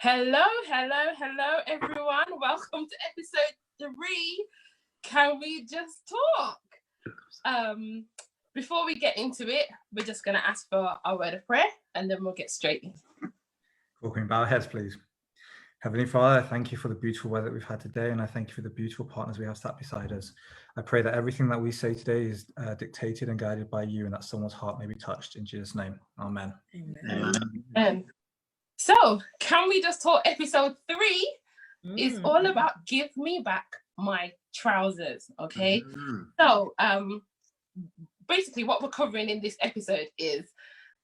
Hello, everyone. Welcome to episode 3. Can we just talk? Before we get into it, we're just going to ask for our word of prayer and then we'll get straight in. Cool, can we bow our heads, please? Heavenly Father, I thank you for the beautiful weather we've had today, and I thank you for the beautiful partners we have sat beside us. I pray that everything that we say today is dictated and guided by you, and that someone's heart may be touched. In Jesus' name, amen. Amen. So, can we just talk? Episode 3 is all about give me back my trousers, okay? So, basically what we're covering in this episode is,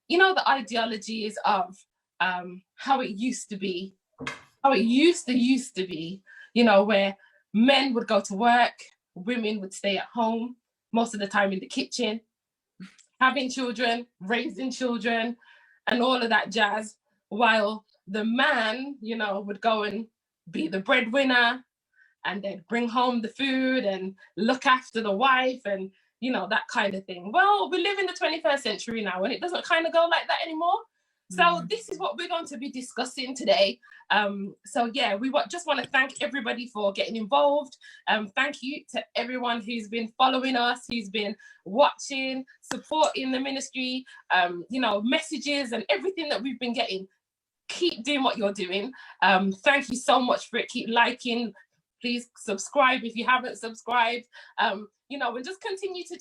the ideologies of how it used to be, how it used to be, where men would go to work, women would stay at home, most of the time in the kitchen, having children, raising children, and all of that jazz, while the man, would go and be the breadwinner, and they'd bring home the food and look after the wife and, that kind of thing. Well, we live in the 21st century now, and it doesn't kind of go like that anymore. So this is what we're going to be discussing today. We just want to thank everybody for getting involved. Thank you to everyone who's been following us, who's been watching, supporting the ministry, messages and everything that we've been getting. Keep doing what you're doing. Thank you so much for it. Keep liking. Please subscribe if you haven't subscribed. And just continue to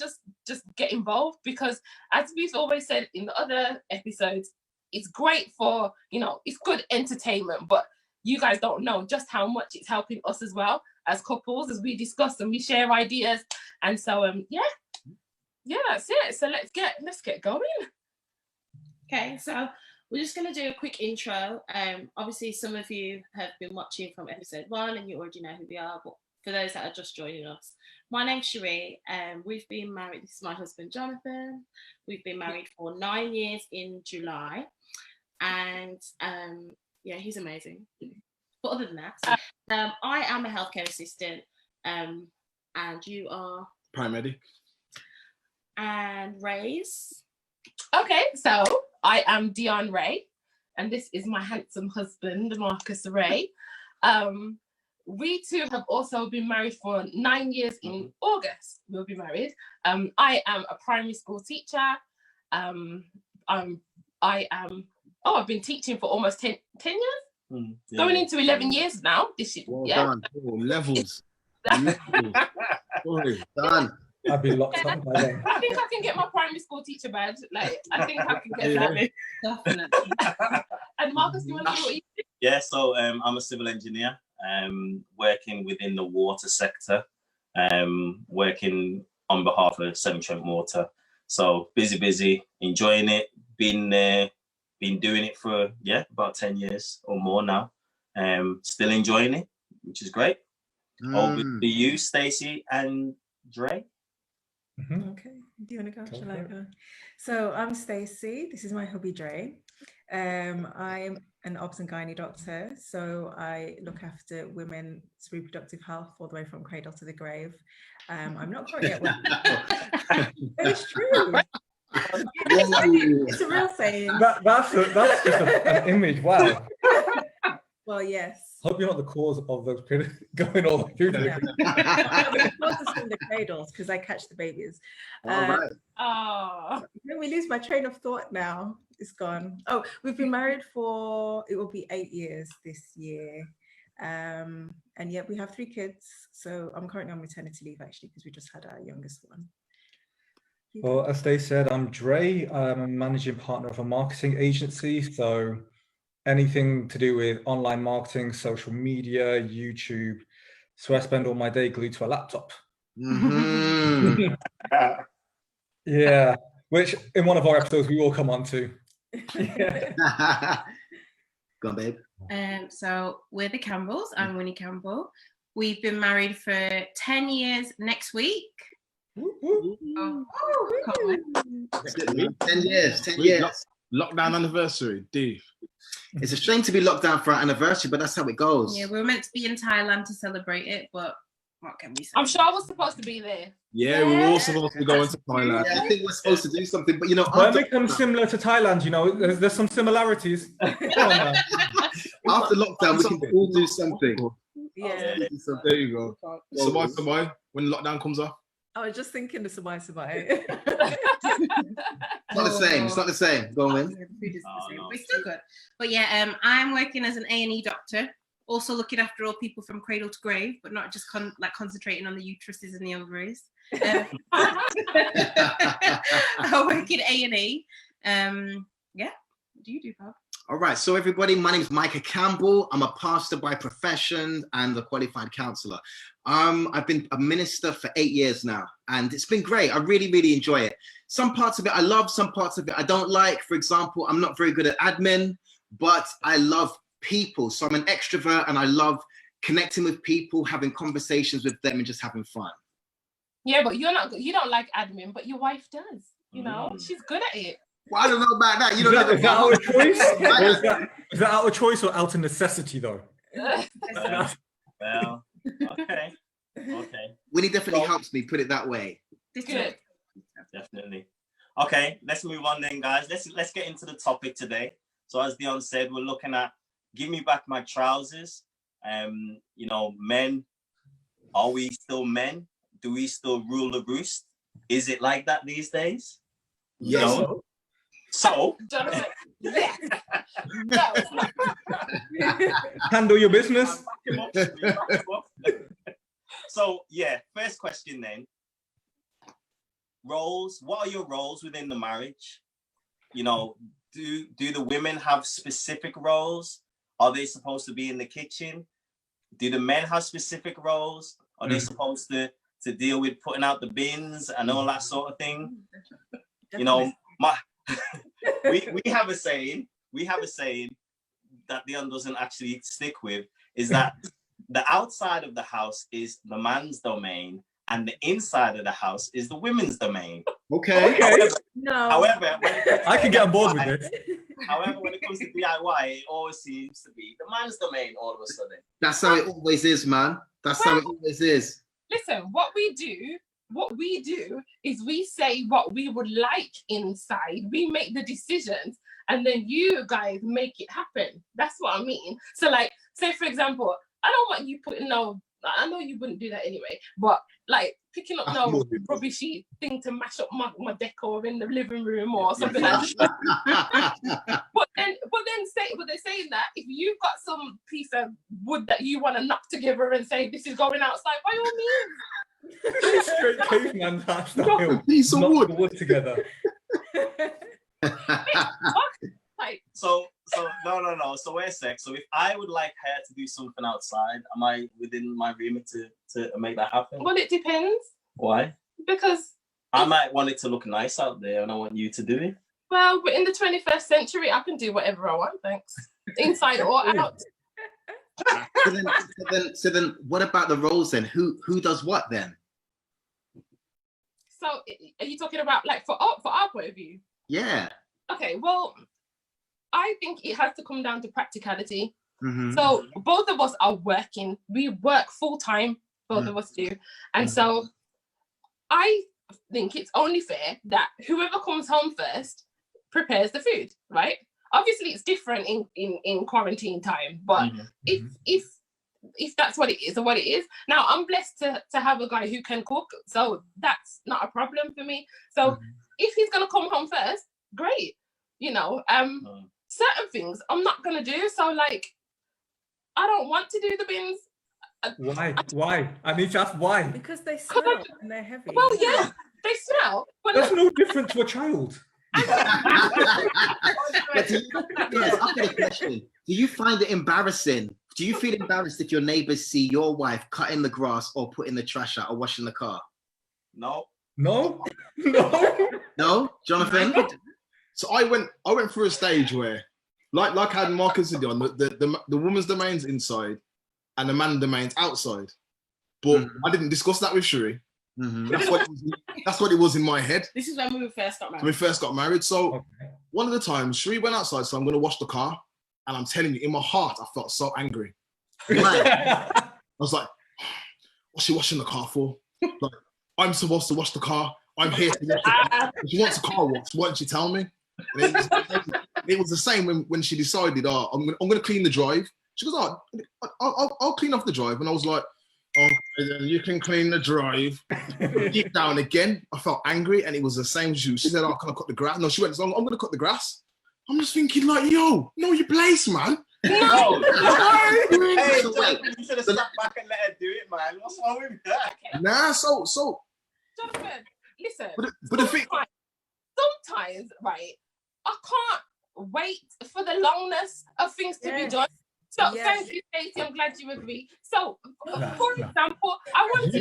just get involved, because as we've always said in the other episodes, it's great for, it's good entertainment, but you guys don't know just how much it's helping us as well as couples, as we discuss and we share ideas. And so, that's it. So let's get going. Okay, so we're just going to do a quick intro. Obviously, some of you have been watching from episode 1 and you already know who we are, but for those that are just joining us, my name's Cherie. We've been married. This is my husband, Jonathan. We've been married for 9 years in July. And he's amazing. But other than that, I am a healthcare assistant, and you are? Paramedic. And Ray's? Okay, so I am Dion Ray, and this is my handsome husband, Marcus Ray. We two have also been married for 9 years. In August, we'll be married. I am a primary school teacher. I've been teaching for almost 10 years, going into 11 years now. This year, well done. Oh, levels. Done. I'd be locked on by then. I think I can get my primary school teacher badge. I think I can get that. Definitely. And Marcus, do you want to do what you do? Yeah, so I'm a civil engineer, working within the water sector, working on behalf of Severn Trent Water. So busy, enjoying it. Been doing it for about 10 years or more now. Still enjoying it, which is great. Over to you, Stacey and Dre. Okay, do you want to go? Shall I go? So I'm Stacey. This is my hubby, Dre. I'm an obs and gynae doctor, so I look after women's reproductive health all the way from cradle to the grave. I'm not currently at work. It's true. It's a real saying. That's just an image. Wow. Well, yes. Hope you're not the cause of those going all through the The cause is from the cradles, because I catch the babies. Right. Let me lose my train of thought now. It's gone. Oh, we've been married for, it will be 8 years this year. And yet we have 3 kids. So I'm currently on maternity leave, actually, because we just had our youngest one. Well, as they said, I'm Dre. I'm a managing partner of a marketing agency. So anything to do with online marketing, social media, YouTube. So I spend all my day glued to a laptop. Yeah, which in one of our episodes we will come on to. Go on, babe. So we're the Campbells. I'm Winnie Campbell. We've been married for 10 years next week. 10 years. Lockdown anniversary, D. It's a shame to be locked down for our anniversary, but that's how it goes. Yeah, we were meant to be in Thailand to celebrate it, but what can we say? I'm sure I was supposed to be there. Yeah, we were all supposed to be going to Thailand. Yeah, I think we're supposed to do something, but when it becomes similar to Thailand, there's some similarities. After lockdown, we can all do something. Yeah. There you go. Survive. When lockdown comes off. I was just thinking the Sabai. It's not the same. It's not the same. Go on, The then. food isn't the same, but it's still good. But yeah, I'm working as an A&E doctor, also looking after all people from cradle to grave, but not just concentrating on the uteruses and the ovaries. I work in A&E. Yeah, what do you do, Bob? All right, so everybody, my name is Micah Campbell. I'm a pastor by profession and a qualified counselor. I've been a minister for 8 years now, and it's been great. I really, really enjoy it. Some parts of it I love, some parts of it I don't like. For example, I'm not very good at admin, but I love people. So I'm an extrovert, and I love connecting with people, having conversations with them, and just having fun. Yeah, but you don't like admin, but your wife does. You know, she's good at it. Well, I don't know about that. You Is don't that out of choice? know. Is that out of choice or out of necessity, though? Well, okay. Winnie definitely helps me, put it that way. Good. Definitely. Okay, let's move on then, guys. Let's get into the topic today. So as Dion said, we're looking at give me back my trousers. Men, are we still men? Do we still rule the roost? Is it like that these days? Yes. No. So Jonathan, yes. No. Handle your business. So yeah, first question then. Roles. What are your roles within the marriage? You know, do the women have specific roles? Are they supposed to be in the kitchen? Do the men have specific roles? Are they supposed to deal with putting out the bins and all that sort of thing? You know, we have a saying that Dion doesn't actually stick with, is that the outside of the house is the man's domain and the inside of the house is the women's domain. Okay. However, I can get on board with this. However, when it comes to DIY, it always seems to be the man's domain all of a sudden. That's how it always is, man. That's how it always is. Listen, what we do is we say what we would like inside. We make the decisions, and then you guys make it happen. That's what I mean. So, like, say for example, I don't want you putting I know you wouldn't do that anyway, but like picking up no rubbishy thing to mash up my decor in the living room or something like that. But they're saying that if you've got some piece of wood that you want to knock together and say this is going outside, by all means. Straight caveman style. Knock a piece of Knock wood. the wood together. So no. So wait a sec. So if I would like her to do something outside, am I within my remit to make that happen? Well, it depends. Why? Because I might want it to look nice out there, and I want you to do it. well, but in the 21st century, I can do whatever I want. Thanks, inside or out. So then, what about the roles then? Who does what then? So, are you talking about like for our point of view? Yeah. Okay, well, I think it has to come down to practicality. Mm-hmm. So both of us are working. We work full time, both of us do. And so I think it's only fair that whoever comes home first prepares the food, right? Obviously it's different in quarantine time, but if that's what it is or what it is. Now I'm blessed to have a guy who can cook, so that's not a problem for me. So if he's gonna come home first, great. You know, certain things I'm not gonna do. So like, I don't want to do the bins. Why? I need to ask why. Because they smell and they're heavy. Well, yeah, they smell. But That's no different to a child. But I've got a question. Do you find it embarrassing? Do you feel embarrassed if your neighbors see your wife cutting the grass or putting the trash out or washing the car? No. No? No, Jonathan? So I went through a stage where, like I had Marcus said, the woman's domain's inside and the man's domain's outside. But I didn't discuss that with Shuri. That's what it was in my head. This is when we first got married. When we first got married. So one of the times, Shuri went outside, so I'm going to wash the car. And I'm telling you, in my heart, I felt so angry. I was like, what's she washing the car for? Like, I'm supposed to wash the car. I'm here to wash the car. If she wants a car wash, why didn't she tell me? And it was the same when she decided, I'm going to clean the drive. She goes, oh, I'll clean off the drive. And I was like, okay, then you can clean the drive. Deep down again, I felt angry, and it was the same as you. She said, oh, can I cut the grass? No, she went, I'm going to cut the grass. I'm just thinking like, yo, know your place, man. No. Hey, So, Jonathan, you should have stepped back and let her do it, man. What's wrong with that? nah, so. Jonathan, listen. But the thing. Sometimes, right, I can't wait for the longness of things to be done. So thank you, Stacey. I'm glad you agree. So, for example, the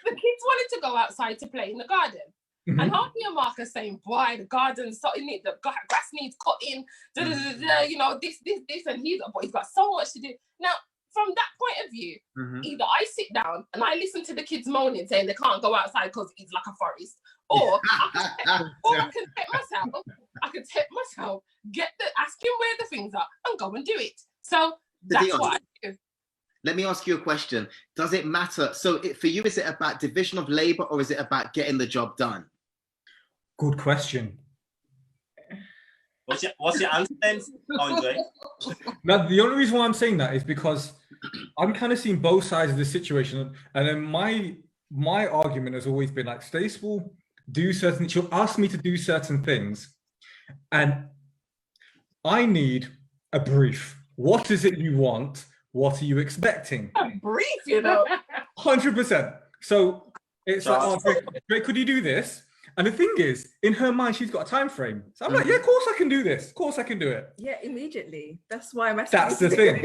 kids wanted to go outside to play in the garden. And Harvey and Mark are saying, boy, the garden's the grass needs cutting, you know, this, and he's got so much to do. Now, from that point of view, either I sit down and I listen to the kids moaning, saying they can't go outside because it's like a forest, or I can take myself, ask him where the things are, and go and do it. So that's what I do. Let me ask you a question. Does it matter? So for you, is it about division of labor, or is it about getting the job done? Good question. What's your answer then, Andre? Now, the only reason why I'm saying that is because I'm kind of seeing both sides of the situation. And then my argument has always been like, Stacey will do certain, she'll ask me to do certain things. And I need a brief. What is it you want? What are you expecting? A brief, you know. 100%. So it's like, oh, Drake, could you do this? And the thing is, in her mind, she's got a time frame. So I'm like, yeah, of course I can do this. Of course I can do it. Yeah, immediately. That's why I'm asking. That's the thing.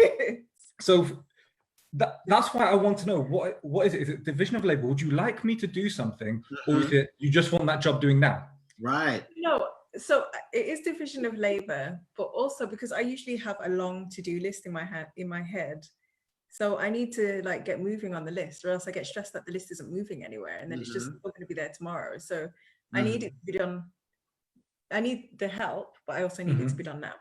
So that's why I want to know, what is it? Is it division of labor? Would you like me to do something, or is it you just want that job doing now? Right. No, so it is division of labor, but also because I usually have a long to-do list in my head. So I need to like get moving on the list, or else I get stressed that the list isn't moving anywhere, and then it's just not going to be there tomorrow. So I need it to be done. I need the help, but I also need it to be done now.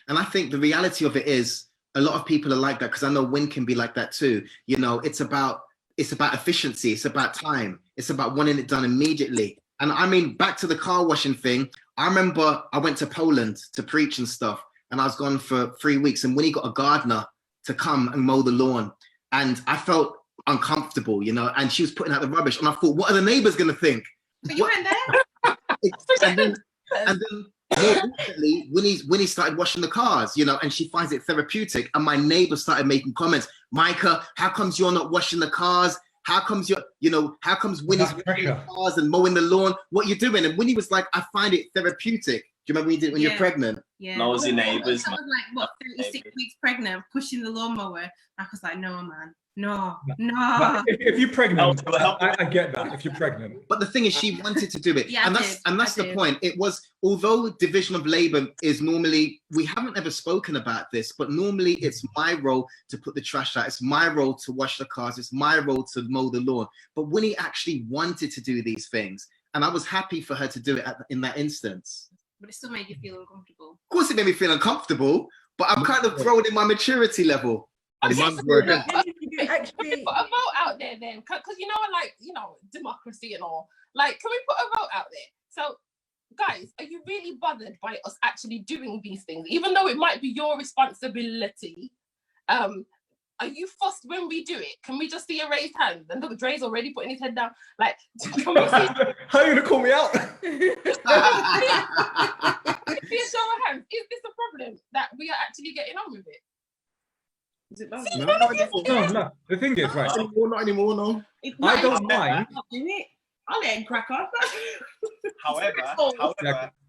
And I think the reality of it is a lot of people are like that, because I know Win can be like that too. You know, it's about efficiency. It's about time. It's about wanting it done immediately. And I mean, back to the car washing thing. I remember I went to Poland to preach and stuff, and I was gone for 3 weeks, and Winnie got a gardener to come and mow the lawn, and I felt uncomfortable, you know, and she was putting out the rubbish, and I thought, what are the neighbors going to think? But you weren't there. and then more recently, Winnie started washing the cars, you know, and she finds it therapeutic. And my neighbors started making comments. Micah, how comes you're not washing the cars? How comes how comes Winnie's washing the cars and mowing the lawn? What are you doing? And Winnie was like, I find it therapeutic. Do you remember when you did it when you're pregnant? Yeah. Nosy neighbors. I was like, what, 36 weeks pregnant, pushing the lawnmower. I was like, no, man. No. If you're pregnant, I get that. If you're pregnant, but the thing is, she wanted to do it, and that's the point. It was, although division of labor is normally, we haven't ever spoken about this, but normally it's my role to put the trash out. It's my role to wash the cars. It's my role to mow the lawn. But Winnie actually wanted to do these things, and I was happy for her to do it in that instance. But it still made you feel uncomfortable. Of course, it made me feel uncomfortable, but I'm kind of growing in my maturity level. Actually, put a vote out there then, because democracy and all. Like, can we put a vote out there? So, guys, are you really bothered by us actually doing these things, even though it might be your responsibility? Are you fussed when we do it? Can we just see a raised hand? And look, Dre's already putting his head down. Like, can we see? How are you gonna call me out? See a show of hands. Is this a problem that we are actually getting on with it? No. The thing is, right? Not anymore. No. I don't mind. I'll let him crack off. However,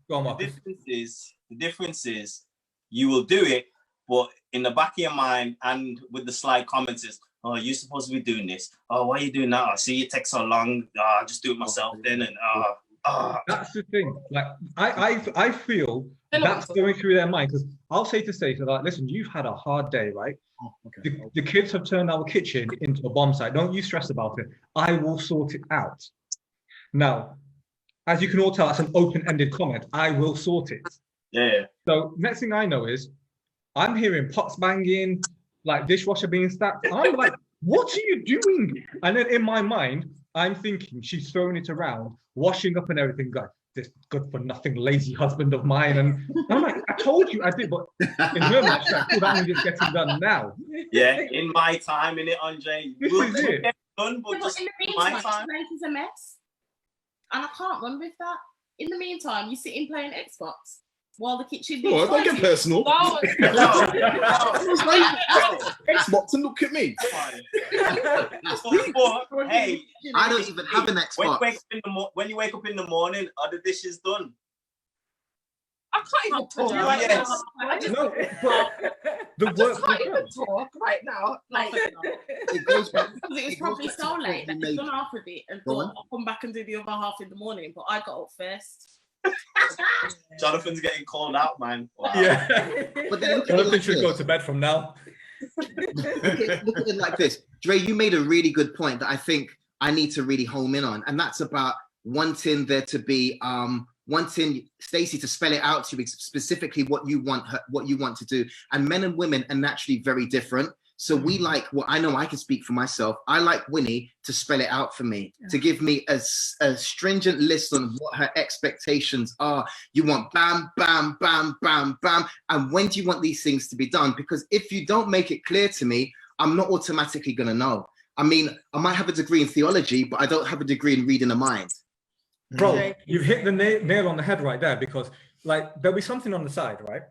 the difference is you will do it, but in the back of your mind and with the sly comments is, oh, you're supposed to be doing this. Oh, why are you doing that? I see you take so long. I'll just do it myself then. And that's the thing. Like I feel that's going through their mind, because I'll say to Stacey, like, listen, you've had a hard day, right? The kids have turned our kitchen into a bomb site. Don't you stress about it. I will sort it out. Now, as you can all tell, that's an open-ended comment. I will sort it. Yeah. So next thing I know is I'm hearing pots banging, like dishwasher being stacked. I'm like, what are you doing? And then in my mind, I'm thinking she's throwing it around, washing up and everything. Guys, this good for nothing lazy husband of mine. And I'm like, I told you I did, but in her mind, she's like, cool, that means it's getting done now. Yeah, in my time, in it, Andre. We'll get it done, but just in the my meantime, time. life is a mess. And I can't run with that. In the meantime, you sitting playing Xbox while the kitchen needs Oh, don't get personal. No, Xbox and look at me. But, hey, I don't even have an Xbox. When you wake up in the morning, are the dishes done? I can't even talk. Yes. I just, No, but the I just work can't even talk right now. Like, It goes back. because it was It probably goes back to so the late point that you he's made. done half of it and Go thought, on. I'll come back and do the other half in the morning. But I got up first. Jonathan's getting called out, man. Wow. yeah. But then look at it Jonathan like should this. go to bed from now. Look at it like this. Dre, you made a really good point that I think I need to really home in on. And that's about wanting there to be, wanting Stacey to spell it out to you specifically what you want her, what you want to do. And men and women are naturally very different. So we like, well, I know I can speak for myself. I like Winnie to spell it out for me, to give me a stringent list on what her expectations are. You want bam, bam, bam, bam, bam. And when do you want these things to be done? Because if you don't make it clear to me, I'm not automatically going to know. I mean, I might have a degree in theology, but I don't have a degree in reading a mind. Bro, you've hit the nail on the head right there, because like there'll be something on the side, right?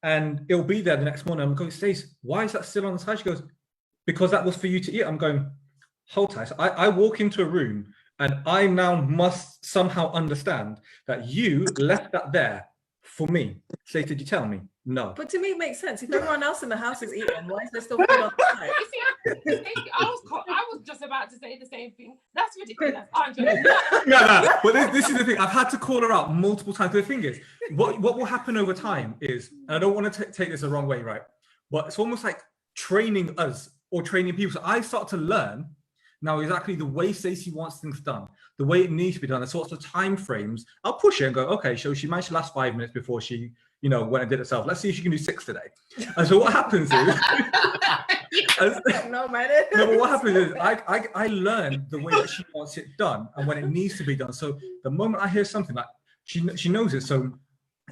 And it'll be there the next morning. I'm going, Stace, why is that still on the side? She goes, because that was for you to eat. I'm going, hold tight. So I walk into a room and I now must somehow understand that you left that there for me. Stace, did you tell me? No. But to me, it makes sense. If everyone else in the house is eating, why is there still food on the side? You see, I was just about to say the same thing. That's ridiculous. Andre. No. But this is the thing. I've had to call her out multiple times. The thing is, what will happen over time is, and I don't want to take this the wrong way, right? But it's almost like training us or training people. So I start to learn now exactly the way Stacey wants things done, the way it needs to be done, the sorts of time frames. I'll push it and go, okay, so she managed to last 5 minutes before she, went and did it herself. Let's see if she can do 6 today. And so what happens is, No, man. no, but what happens is I learn the way that she wants it done and when it needs to be done. So the moment I hear something like she knows it, so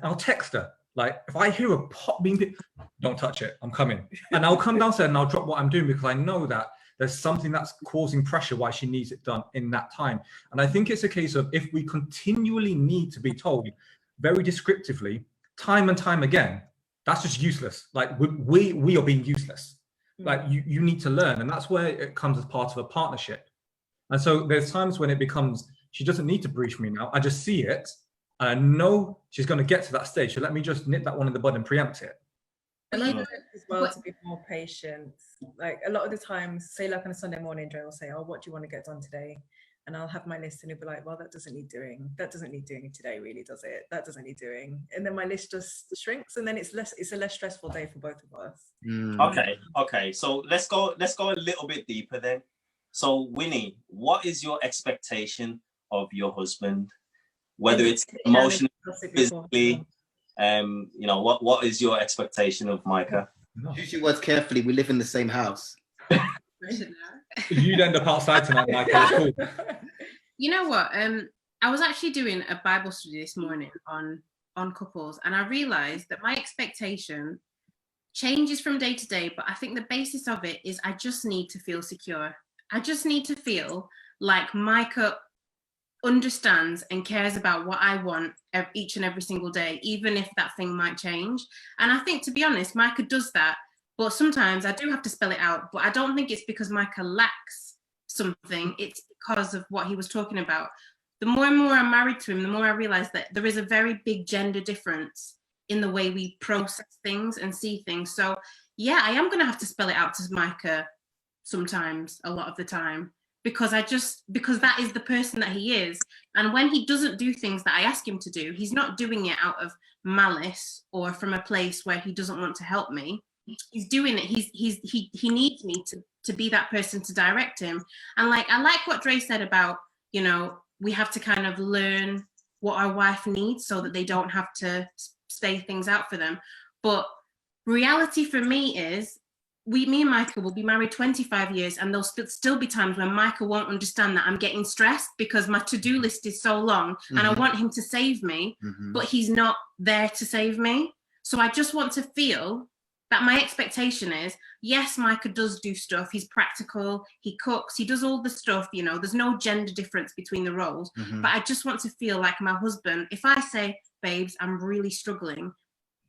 I'll text her. Like if I hear a pot being picked, don't touch it, I'm coming. And I'll come downstairs and I'll drop what I'm doing because I know that there's something that's causing pressure why she needs it done in that time. And I think it's a case of if we continually need to be told very descriptively, time and time again, that's just useless. Like we are being useless. Like you need to learn, and that's where it comes as part of a partnership. And so there's times when it becomes, she doesn't need to brief me now. I just see it, and I know she's going to get to that stage. So let me just nip that one in the bud and preempt it. And I learned as well to be more patient. Like a lot of the times, say like on a Sunday morning, Dre will say, "Oh, what do you want to get done today?" And I'll have my list, and he'll be like, "Well, that doesn't need doing. That doesn't need doing today, really, does it? That doesn't need doing." And then my list just shrinks, and then it's a less stressful day for both of us. Okay. So let's go a little bit deeper then. So Winnie, what is your expectation of your husband? Whether it's emotionally, physically, what is your expectation of Micah? Use your words carefully. We live in the same house. You'd end up outside tonight, Michael. Cool. You know what? I was actually doing a Bible study this morning on couples, and I realized that my expectation changes from day to day, but I think the basis of it is I just need to feel secure. I just need to feel like Micah understands and cares about what I want each and every single day, even if that thing might change. And I think, to be honest, Micah does that. But sometimes I do have to spell it out, but I don't think it's because Micah lacks something. It's because of what he was talking about. The more and more I'm married to him, the more I realize that there is a very big gender difference in the way we process things and see things. So yeah, I am going to have to spell it out to Micah sometimes, a lot of the time, because that is the person that he is. And when he doesn't do things that I ask him to do, he's not doing it out of malice or from a place where he doesn't want to help me. He's doing it. He needs me to be that person to direct him. And like, I like what Dre said about, we have to kind of learn what our wife needs so that they don't have to say things out for them. But reality for me is me and Michael will be married 25 years, and there'll still be times when Michael won't understand that I'm getting stressed because my to-do list is so long, and I want him to save me, but he's not there to save me. So I just want to feel that my expectation is, yes, Micah does do stuff. He's practical. He cooks. He does all the stuff, you know, there's no gender difference between the roles. But I just want to feel like my husband, if I say, babes, I'm really struggling,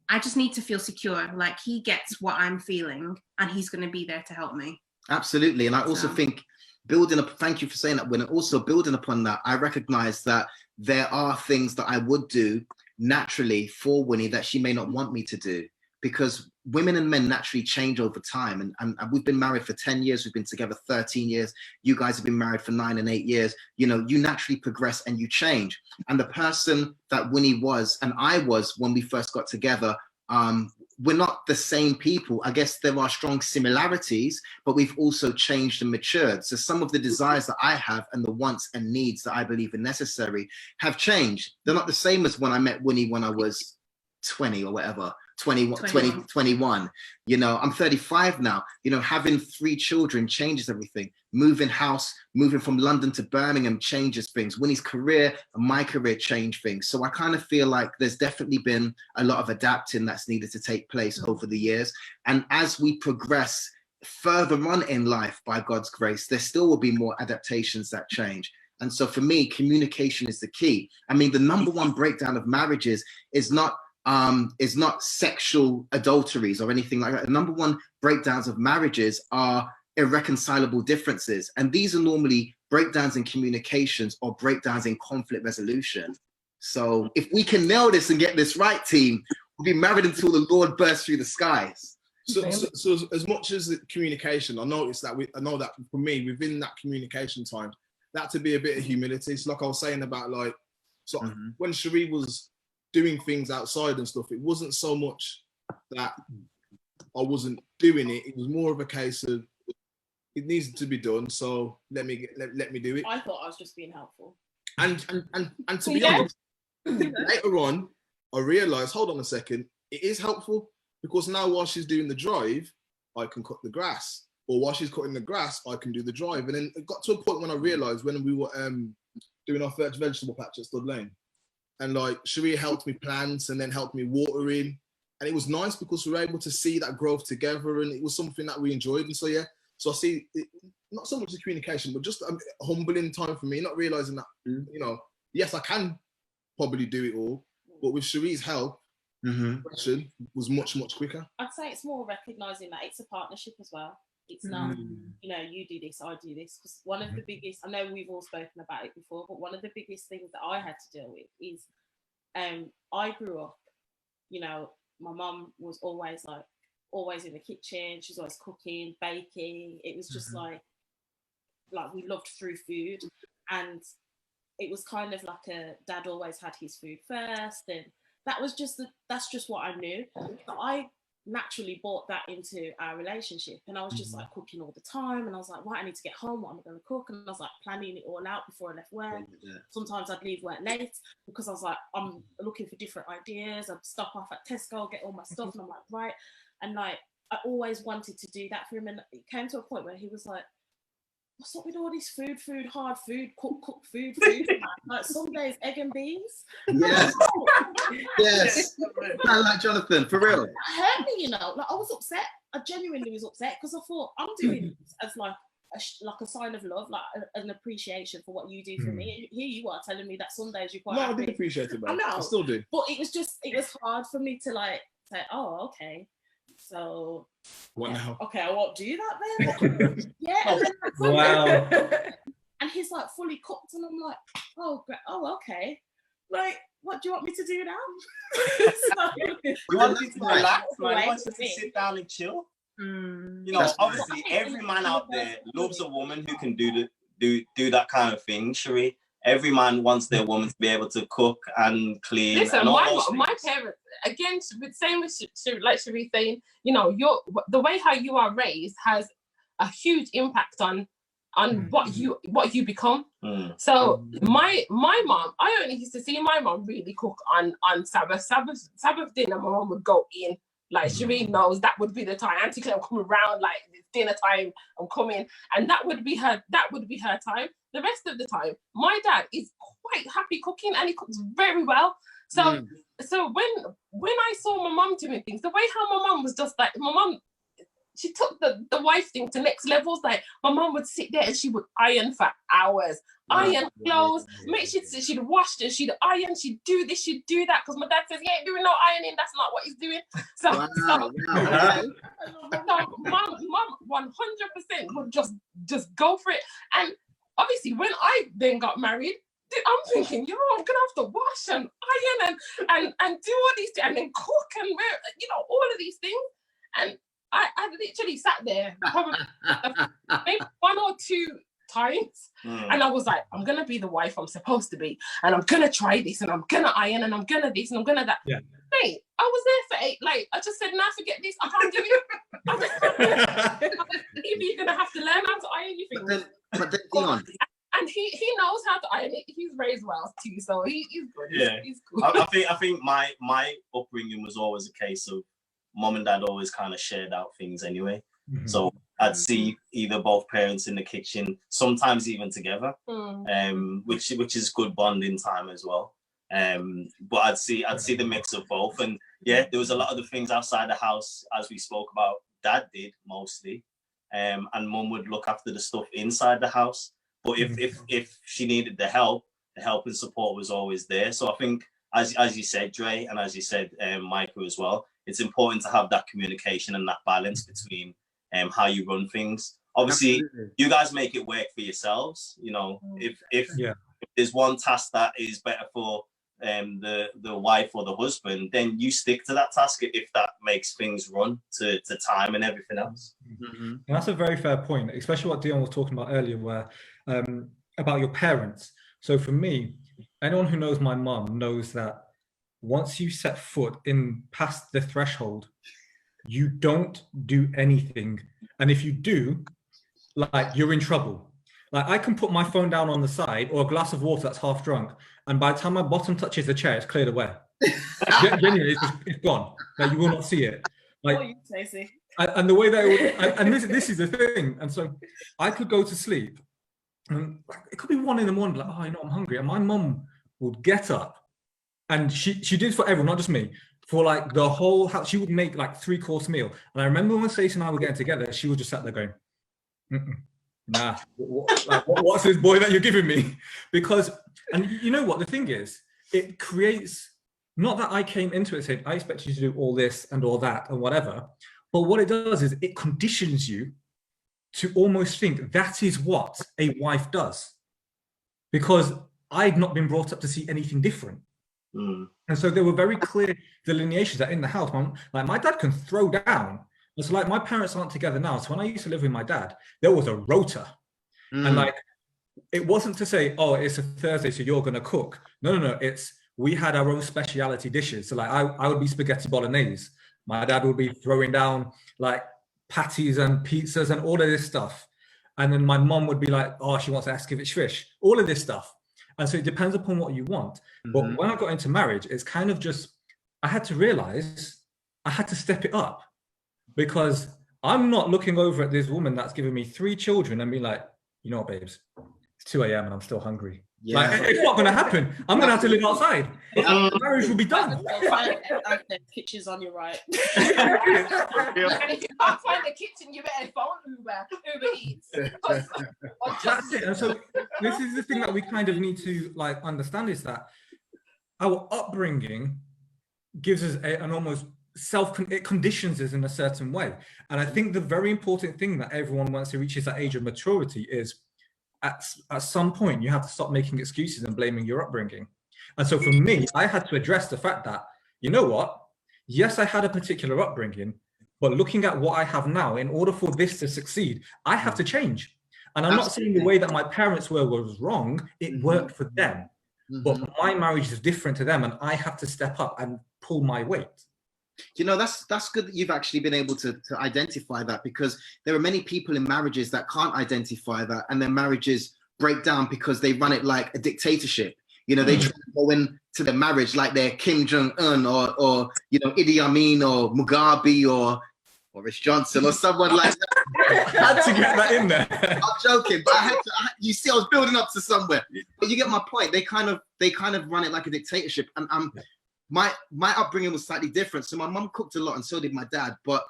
I just need to feel secure, like he gets what I'm feeling and he's going to be there to help me. Absolutely. And I also think thank you for saying that, when also building upon that, I recognize that there are things that I would do naturally for Winnie that she may not want me to do, because women and men naturally change over time. And we've been married for 10 years. We've been together 13 years. You guys have been married for 9 and 8 years. You know, you naturally progress and you change. And the person that Winnie was and I was when we first got together, we're not the same people. I guess there are strong similarities, but we've also changed and matured. So some of the desires that I have and the wants and needs that I believe are necessary have changed. They're not the same as when I met Winnie when I was 20 or whatever. 21. You know, I'm 35 now. You know, having 3 children changes everything. Moving house, moving from London to Birmingham changes things. Winnie's career and my career change things. So I kind of feel like there's definitely been a lot of adapting that's needed to take place over the years. And as we progress further on in life, by God's grace, there still will be more adaptations that change. And so for me, communication is the key. I mean, the number one breakdown of marriages is not sexual adulteries or anything like that. The number one breakdowns of marriages are irreconcilable differences. And these are normally breakdowns in communications or breakdowns in conflict resolution. So if we can nail this and get this right, team, we'll be married until the Lord bursts through the skies. So as much as the communication, I know that for me, within that communication time, that to be a bit of humility. So like I was saying about when Cherie was doing things outside and stuff, it wasn't so much that I wasn't doing it. It was more of a case of it needs to be done, so let me do it. I thought I was just being helpful. And to be honest, later on, I realised, hold on a second, it is helpful, because now while she's doing the drive, I can cut the grass, or while she's cutting the grass, I can do the drive. And then it got to a point when I realised, when we were doing our first vegetable patch at Stud Lane, and like Cherie helped me plant and then helped me watering, and it was nice because we were able to see that growth together, and it was something that we enjoyed. And so so I see it, not so much the communication, but just a humbling time for me, not realizing that you know, yes, I can probably do it all, but with Cherie's help, progression was much quicker. I'd say it's more recognizing that it's a partnership as well. It's not, you know, you do this, I do this. Because one of the biggest, I know we've all spoken about it before, but one of the biggest things that I had to deal with is, I grew up, you know, my mum was always in the kitchen. She was always cooking, baking. It was just like we loved through food, and it was kind of like dad always had his food first, and that's just what I knew. But I naturally brought that into our relationship, and I was just like cooking all the time, and I was like, right, I need to get home, what am I going to cook? And I was like planning it all out before I left work. Sometimes I'd leave work late because I was like, I'm looking for different ideas. I'd stop off at Tesco, get all my stuff, and I'm like, right. And like, I always wanted to do that for him, and it came to a point where he was like, what's up with all this food, hard food, cook food, like some days egg and beans. Yes. I like Jonathan, for real. It hurt me, you know. Like, I was upset. I genuinely was upset, because I thought, I'm doing this as like a sign of love, like an appreciation for what you do for me. Here you are telling me that some days you're quite happy. I did appreciate it, man. I know. I still do. But it was hard for me to like say, oh, okay. So what now? Okay, I won't do that then. And then, wow. And he's like fully cooked, and I'm like, oh, okay. Like, what do you want me to do now? You want me to relax, man? You want us to sit down and chill? You know, obviously, every man out there loves a woman who can do that kind of thing, Cherie. Every man wants their woman to be able to cook and clean. Listen, and all my parents, again, same with like Cherie saying, you know, the way how you are raised has a huge impact on what you become. So my mom, I only used to see my mom really cook on Sabbath dinner. My mom would go in Like Shireen knows that would be the time. Auntie Claire will come around, like it's dinner time, I'm coming, and that would be her time. The rest of the time, my dad is quite happy cooking, and he cooks very well. So when I saw my mum doing things, the way how my mum was just like, my mum, she took the wife thing to next levels. Like my mum would sit there and she would iron for hours, iron clothes, make sure she'd washed and she'd iron, she'd do this, she'd do that. Because my dad says he ain't doing no ironing, that's not what he's doing. So mum 100% would just go for it. And obviously when I then got married, I'm thinking, I'm gonna have to wash and iron and do all these things and then cook and all of these things. And I literally sat there probably maybe 1 or 2 times, and I was like, I'm gonna be the wife I'm supposed to be, and I'm gonna try this, and I'm gonna iron, and I'm gonna this, and I'm gonna that. Yeah. Hey, I was there for 8. Like I just said, nah, forget this. I can't do it. Either you're gonna have to learn how to iron your things. But then, Dion. And he knows how to iron it. He's raised well too, so he's good. Yeah, he's cool. I think my upbringing was always a case of mom and dad always kind of shared out things anyway. Mm-hmm. So I'd see either both parents in the kitchen, sometimes even together, which is good bonding time as well. But I'd see the mix of both, and yeah, there was a lot of the things outside the house, as we spoke about, dad did mostly, and mum would look after the stuff inside the house. But if she needed the help and support was always there. So I think, as you said, Dre, and as you said, Micah as well, it's important to have that communication and that balance between how you run things. Obviously, you guys make it work for yourselves. If there's one task that is better for the wife or the husband, then you stick to that task if that makes things run to time and everything else. Mm-hmm. And that's a very fair point, especially what Dion was talking about earlier, where about your parents. So for me, anyone who knows my mum knows that once you set foot in past the threshold, you don't do anything. And if you do, like, you're in trouble. Like, I can put my phone down on the side or a glass of water that's half drunk, and by the time my bottom touches the chair, it's cleared away. Genuinely, it's gone. Like, you will not see it. Like, you, Stacey. And the way that and this is the thing. And so I could go to sleep, and it could be 1 a.m, like, I'm hungry. And my mum would get up, and she did for everyone, not just me, for like the whole house. She would make like 3-course meal. And I remember when Stacey and I were getting together, she would just sat there going, nah, what's this boy that you're giving me? Because, and you know what, the thing is, it creates, not that I came into it saying, I expect you to do all this and all that and whatever, but what it does is it conditions you to almost think that is what a wife does. Because I'd not been brought up to see anything different. And so there were very clear delineations that in the house, my dad can throw down. It's like, my parents aren't together now. So when I used to live with my dad, there was a rota. And like, it wasn't to say, oh, it's a Thursday, so you're going to cook. No. We had our own speciality dishes. So like, I would be spaghetti bolognese. My dad would be throwing down like patties and pizzas and all of this stuff. And then my mom would be like, oh, she wants Eskevich fish, all of this stuff. And so it depends upon what you want. But when I got into marriage, it's kind of just, I had to realize I had to step it up, because I'm not looking over at this woman that's giving me 3 children and be like, you know what, babes, it's 2 a.m. and I'm still hungry. Yeah. Like, it's not going to happen. I'm going to have to live outside. Marriage will be done. Kitchen's on your right. And if you can't find the kitchen, you better phone Uber Eats. That's it. And so this is the thing that we kind of need to like understand, is that our upbringing gives us an almost it conditions us in a certain way. And I think the very important thing that everyone, once it reaches that age of maturity, is at some point you have to stop making excuses and blaming your upbringing. And so for me, I had to address the fact that, you know what, yes, I had a particular upbringing, but looking at what I have now, in order for this to succeed, I have to change. And I'm not saying the way that my parents were was wrong, it worked for them. But my marriage is different to them, and I have to step up and pull my weight. You know, that's good that you've actually been able to identify that, because there are many people in marriages that can't identify that, and their marriages break down because they run it like a dictatorship. You know, they try to go into the marriage like they're Kim Jong-un or you know, Idi Amin or Mugabe or Boris Johnson or someone like that. I had to get that in there. I'm joking, but you see, I was building up to somewhere. But you get my point. They kind of run it like a dictatorship. And my upbringing was slightly different. So my mum cooked a lot, and so did my dad. But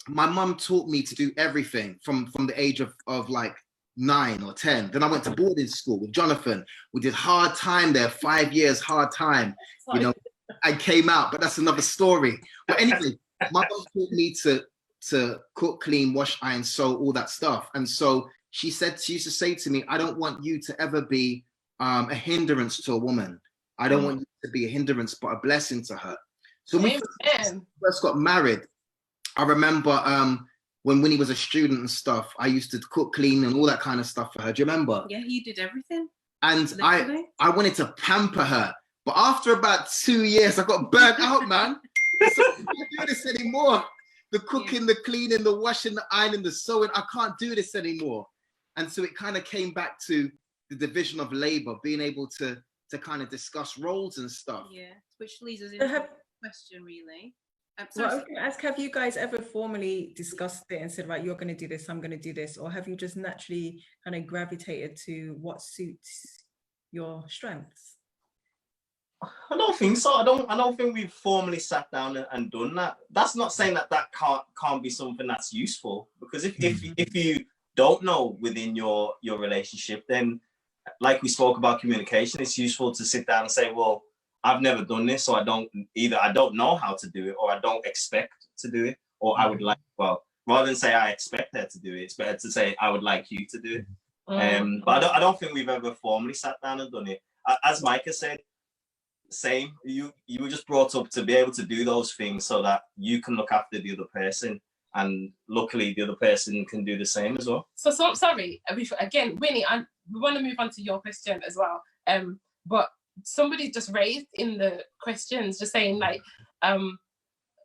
my mum taught me to do everything from the age of like 9 or 10. Then I went to boarding school with Jonathan. We did hard time there, 5 years hard time. You know, I came out, but that's another story. But anyway, my mum taught me to cook, clean, wash, iron, sew, all that stuff. And so she used to say to me, I don't want you to ever be a hindrance to a woman. I don't want you to be a hindrance, but a blessing to her. So when we first got married, I remember when Winnie was a student and stuff, I used to cook, clean, and all that kind of stuff for her. Do you remember? Yeah, you did everything. And I wanted to pamper her. But after about 2 years, I got burnt out, man. So I can't do this anymore. The cooking, the cleaning, the washing, the ironing, the sewing, I can't do this anymore. And so it kind of came back to the division of labor, being able to kind of discuss roles and stuff. Yeah, which leads us into the question, really. So I was going to ask, have you guys ever formally discussed it and said, right, you're going to do this, I'm going to do this, or have you just naturally kind of gravitated to what suits your strengths? I don't think so. I don't think we've formally sat down and done that. That's not saying that can't be something that's useful, because if you don't know within your relationship, then like we spoke about communication, it's useful to sit down and say, well, I've never done this, so I don't know how to do it, or I don't expect to do it, or I would like, well, rather than say I expect her to do it, it's better to say I would like you to do it. But I don't think we've ever formally sat down and done it. As Micah said, same. You were just brought up to be able to do those things so that you can look after the other person, and luckily the other person can do the same as well. So sorry again, Winnie, we want to move on to your question as well. But somebody just raised in the questions, just saying like,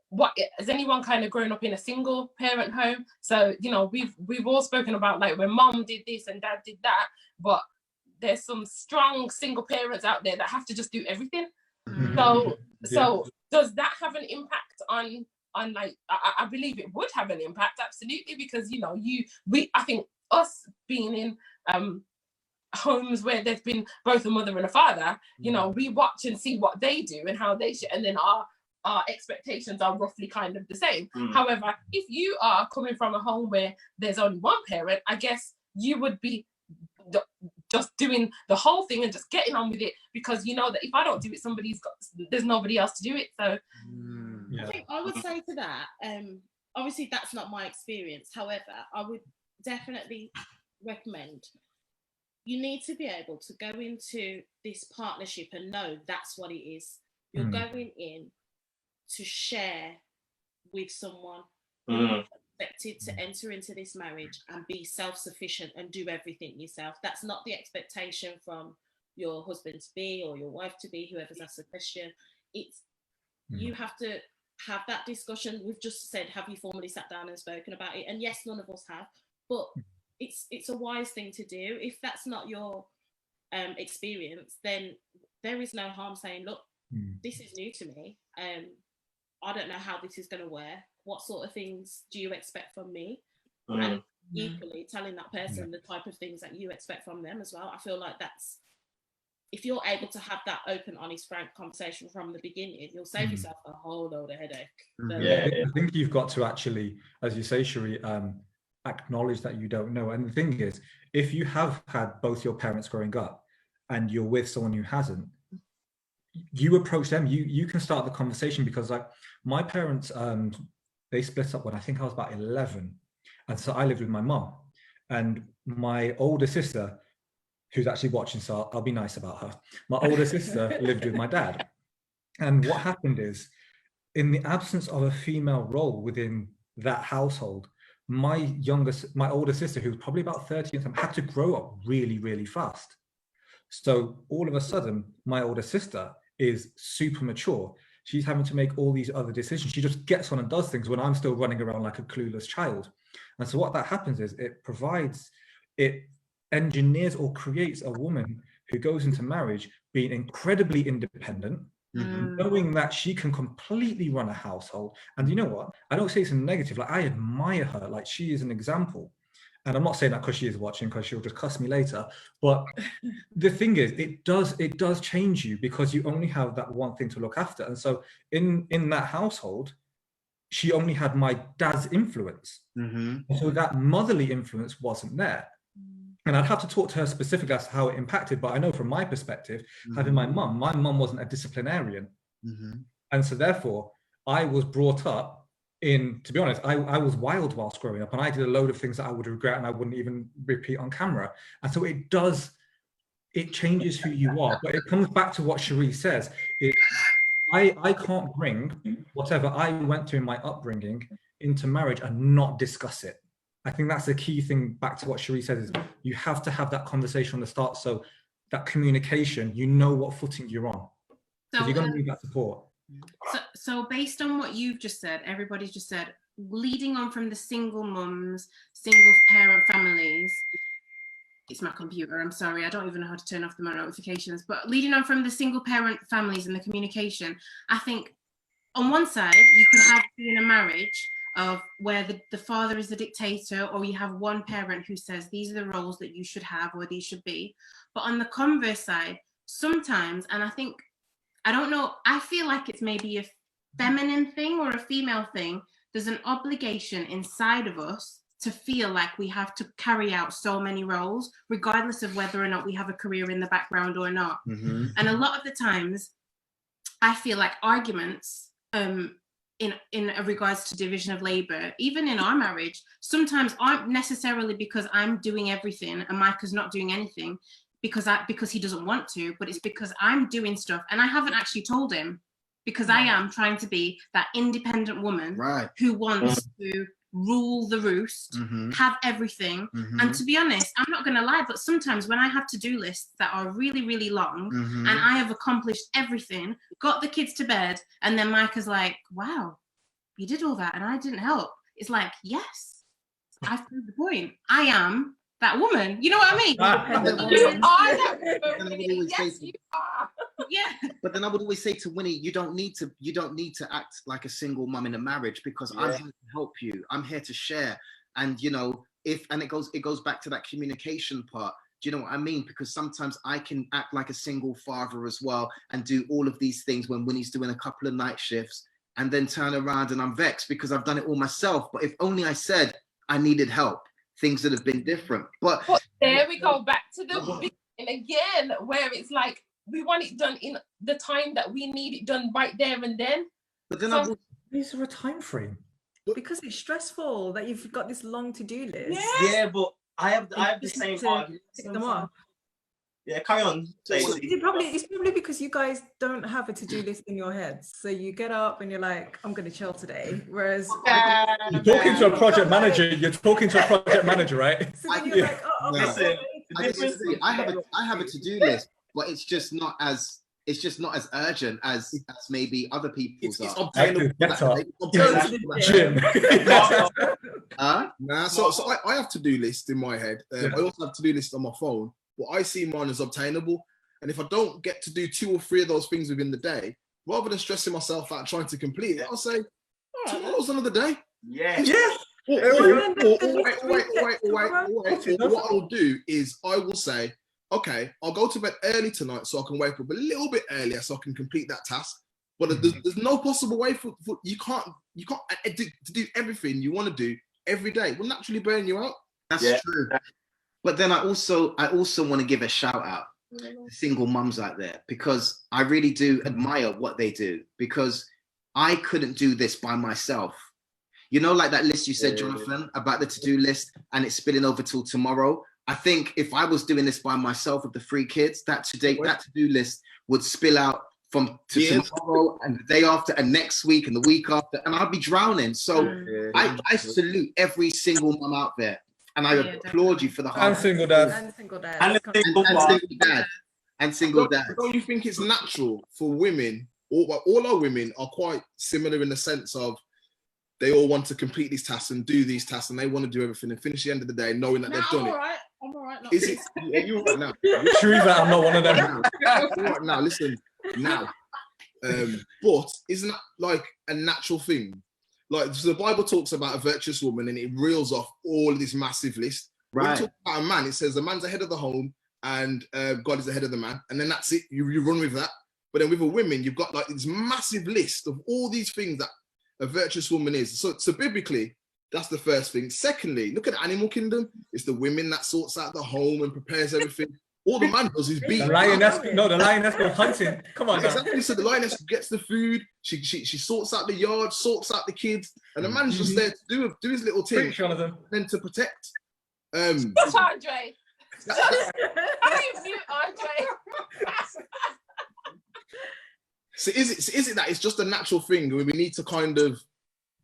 what has anyone kind of grown up in a single parent home? So you know, we've all spoken about like when mom did this and dad did that, but there's some strong single parents out there that have to just do everything. So does that have an impact on like, I believe it would have an impact, absolutely, because you know, I think us being in homes where there's been both a mother and a father, you know, we watch and see what they do and how they and then our expectations are roughly kind of the same. However, if you are coming from a home where there's only one parent, I guess you would be just doing the whole thing and just getting on with it, because you know that if I don't do it, there's nobody else to do it. So I think I would say to that, obviously that's not my experience. However, I would definitely recommend you need to be able to go into this partnership and know that's what it is. You're going in to share with someone who expected to enter into this marriage and be self-sufficient and do everything yourself. That's not the expectation from your husband to be or your wife to be, whoever's asked the question. It's you have to have that discussion. We've just said, have you formally sat down and spoken about it? And yes, none of us have, but it's a wise thing to do. If that's not your experience, then there is no harm saying, look, this is new to me. I don't know how this is going to work. What sort of things do you expect from me? And equally telling that person the type of things that you expect from them as well. I feel like that's, if you're able to have that open, honest, frank conversation from the beginning, you'll save yourself a whole load of headache. I think you've got to actually, as you say, Cherie, acknowledge that you don't know. And the thing is, if you have had both your parents growing up and you're with someone who hasn't, you approach them, you can start the conversation, because like my parents, they split up when I think I was about 11. And so I lived with my mom, and my older sister, who's actually watching, so I'll be nice about her. My older sister lived with my dad. And what happened is, in the absence of a female role within that household, my older sister, who was probably about 30 at the time, had to grow up really, really fast. So all of a sudden, my older sister is super mature. She's having to make all these other decisions. She just gets on and does things when I'm still running around like a clueless child. And so what that happens is it engineers or creates a woman who goes into marriage being incredibly independent, knowing that she can completely run a household. And you know what? I don't say it's negative. Like, I admire her. Like, she is an example. And I'm not saying that because she is watching, because she'll just cuss me later. But the thing is, it does change you, because you only have that one thing to look after. And so in that household, she only had my dad's influence. So that motherly influence wasn't there. And I'd have to talk to her specifically as to how it impacted. But I know from my perspective, having my mum wasn't a disciplinarian. And so therefore, I was brought up in, to be honest, I was wild whilst growing up, and I did a load of things that I would regret and I wouldn't even repeat on camera. And so it changes who you are. But it comes back to what Cherie says. I can't bring whatever I went through in my upbringing into marriage and not discuss it. I think that's the key thing, back to what Cherie said, is you have to have that conversation on the start, so that communication, you know what footing you're on. So you're going to need that support. So based on what you've just said, everybody's just said, leading on from the single mums, single parent families, it's my computer, I'm sorry, I don't even know how to turn off the notifications, but leading on from the single parent families and the communication, I think on one side, you could have in a marriage of where the father is the dictator, or you have one parent who says, these are the roles that you should have, or these should be. But on the converse side, sometimes, and I don't know, I feel like it's maybe a feminine thing or a female thing. There's an obligation inside of us to feel like we have to carry out so many roles, regardless of whether or not we have a career in the background or not. And a lot of the times, I feel like arguments in regards to division of labor, even in our marriage, sometimes aren't necessarily because I'm doing everything and Micah's not doing anything, because he doesn't want to, but it's because I'm doing stuff and I haven't actually told him, because I am trying to be that independent woman who wants to rule the roost, have everything. And to be honest, I'm not going to lie, but sometimes when I have to-do lists that are really, really long, and I have accomplished everything, got the kids to bed, and then Micah's like, wow, you did all that and I didn't help. It's like, yes, I've proved the point. I am that woman, you know what I mean? But then I would always say to Winnie, you don't need to act like a single mum in a marriage, because I'm here to help you. I'm here to share. And you know, it goes back to that communication part. Do you know what I mean? Because sometimes I can act like a single father as well and do all of these things when Winnie's doing a couple of night shifts, and then turn around and I'm vexed because I've done it all myself. But if only I said I needed help, things would have been different. But there we go back to the beginning again, where it's like we want it done in the time that we need it done right there and then. But then is there a time frame? Because it's stressful that you've got this long to-do list. Yeah, but I have the same argument. Tick them off. Yeah, carry on. It's probably because you guys don't have a to-do list in your heads. So you get up and you're like, I'm going to chill today. Whereas you're talking to a project manager. You're talking to a project manager, right? So then you're like, oh, listen, I have a to-do list, but it's just not as urgent as maybe other people's it's are. obtainable. Gym. So I have to-do lists in my head. I also have to-do lists on my phone. But I see mine as obtainable. And if I don't get to do 2 or 3 of those things within the day, rather than stressing myself out trying to complete it, I'll say, all right, tomorrow's another day. Yeah. What I'll do is I will say, okay, I'll go to bed early tonight so I can wake up a little bit earlier so I can complete that task. But there's no possible way for you can't do everything you want to do every day. It will naturally burn you out. That's true. But then I also want to give a shout out to single mums out there, because I really do admire what they do, because I couldn't do this by myself. You know, like that list you said, Jonathan, about the to-do list and it's spilling over till tomorrow. I think if I was doing this by myself with the 3 kids, that to-do list would spill out to tomorrow and the day after and next week and the week after, and I'd be drowning. So I salute every single mum out there. And I applaud you for the hard and single dad. And single dad. Don't you think it's natural for women, all our women are quite similar in the sense of they all want to complete these tasks and do these tasks, and they want to do everything and finish the end of the day knowing that they've done it. I'm all right now? Is it? Yeah, you're right now. True that I'm not one of them. Right now, listen. Now, but isn't that like a natural thing? Like, so the Bible talks about a virtuous woman, and it reels off all of this massive list. When you talk about a man, it says the man's the head of the home, and God is the head of the man, and then that's it. You run with that. But then with a woman, you've got like this massive list of all these things that a virtuous woman is. So biblically, that's the first thing. Secondly, look at the animal kingdom. It's the women that sorts out the home and prepares everything. All the man does is beat. The lioness goes hunting. Come on, exactly. So the lioness gets the food. She sorts out the yard, sorts out the kids, and the man's just there to do his little thing, and then to protect. That's Andre. I mute Andre. So is it that it's just a natural thing where we need to kind of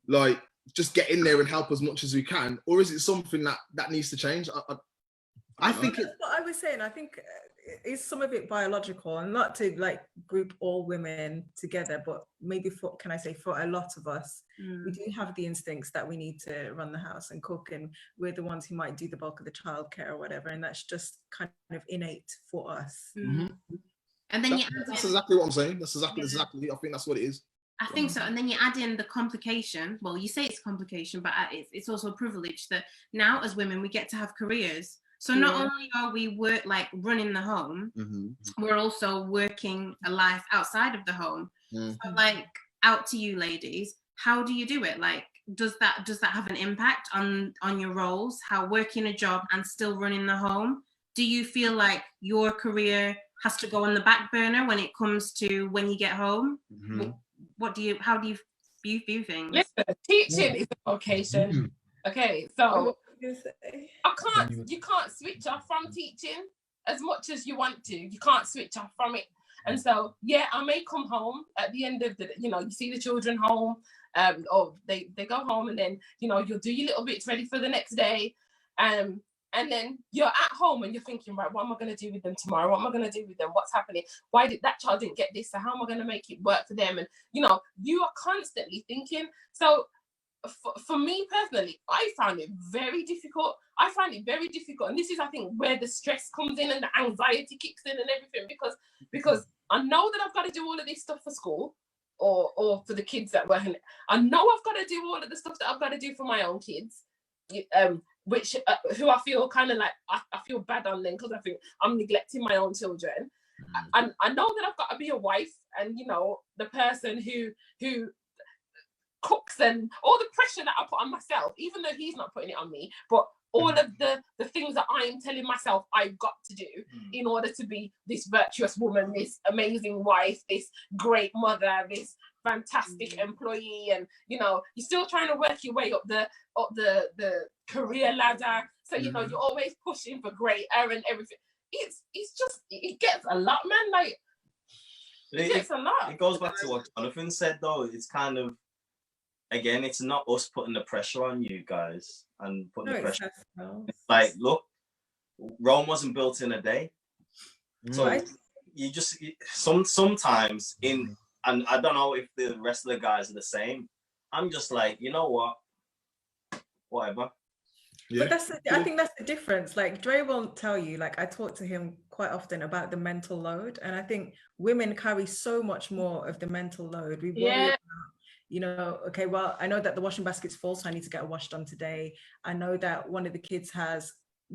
like just get in there and help as much as we can, or is it something that needs to change? I think that's what I was saying. I think is some of it biological, and not to like group all women together, but maybe for a lot of us, we do have the instincts that we need to run the house and cook, and we're the ones who might do the bulk of the childcare or whatever, and that's just kind of innate for us. Mm-hmm. And then that's exactly what I'm saying. That's exactly. I think that's what it is. I think so. And then you add in the complication. Well, you say it's a complication, but it's also a privilege that now as women, we get to have careers. So not only are we running the home, we're also working a life outside of the home. So like, out to you ladies, how do you do it? Like, does that have an impact on your roles? How working a job and still running the home? Do you feel like your career has to go on the back burner when it comes to when you get home? How do you view things? Listen, teaching is a vocation. Okay, so you can't switch off from teaching as much as you want to. You can't switch off from it. And so, I may come home at the end of the, you see the children home, or they go home, and then, you'll do your little bits ready for the next day. And then you're at home and you're thinking, right, what am I going to do with them tomorrow? What am I going to do with them? What's happening? Why did that child didn't get this? So how am I going to make it work for them? And, you are constantly thinking. So for me personally, I found it very difficult. And this is, I think, where the stress comes in and the anxiety kicks in and everything, because I know that I've got to do all of this stuff for school or for the kids that work. I know I've got to do all of the stuff that I've got to do for my own kids. Which who I feel kind of like I feel bad on them because I think I'm neglecting my own children. And I know that I've got to be a wife and the person who cooks and all the pressure that I put on myself, even though he's not putting it on me, but all of the things that I am telling myself I've got to do in order to be this virtuous woman, this amazing wife, this great mother, this fantastic employee, and you're still trying to work your way up the career ladder. So you're always pushing for greater and everything. It gets a lot, man. Like it gets a lot. It goes back to what Jonathan said, though. It's kind of, again, it's not us putting the pressure on you guys and putting the pressure. It's like, look, Rome wasn't built in a day. So you just sometimes and I don't know if the rest of the guys are the same. I'm just like, you know what? Whatever. Yeah. But I think that's the difference. Like Dre won't tell you, like I talk to him quite often about the mental load. And I think women carry so much more of the mental load. We worry about, okay, well, I know that the washing basket's full, so I need to get a wash done today. I know that one of the kids has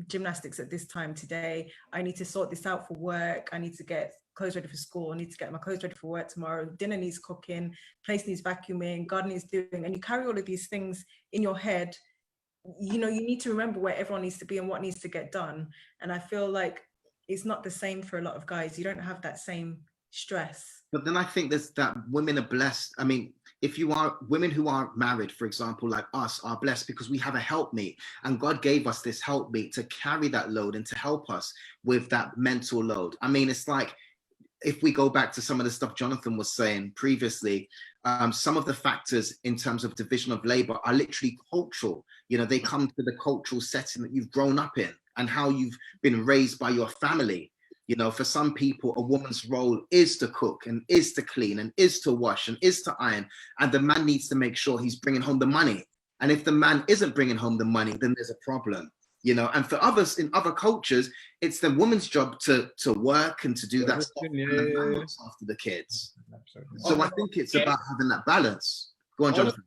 gymnastics at this time today. I need to sort this out for work. I need to get clothes ready for school. I need to get my clothes ready for work tomorrow. Dinner needs cooking, place needs vacuuming, garden needs doing. And you carry all of these things in your head. You need to remember where everyone needs to be and what needs to get done. And I feel like it's not the same for a lot of guys. You don't have that same stress. But then I think there's that women are blessed. I mean, if you are women who aren't married, for example, like us, are blessed because we have a helpmate, and God gave us this helpmate to carry that load and to help us with that mental load. I mean, it's like, if we go back to some of the stuff Jonathan was saying previously, some of the factors in terms of division of labor are literally cultural. They come to the cultural setting that you've grown up in and how you've been raised by your family. For some people, a woman's role is to cook and is to clean and is to wash and is to iron. And the man needs to make sure he's bringing home the money. And if the man isn't bringing home the money, then there's a problem. you know. And for others in other cultures, it's the woman's job to work and to do that stuff, and the man looks after the kids. Absolutely. So I think it's about having that balance. Go on, Jonathan.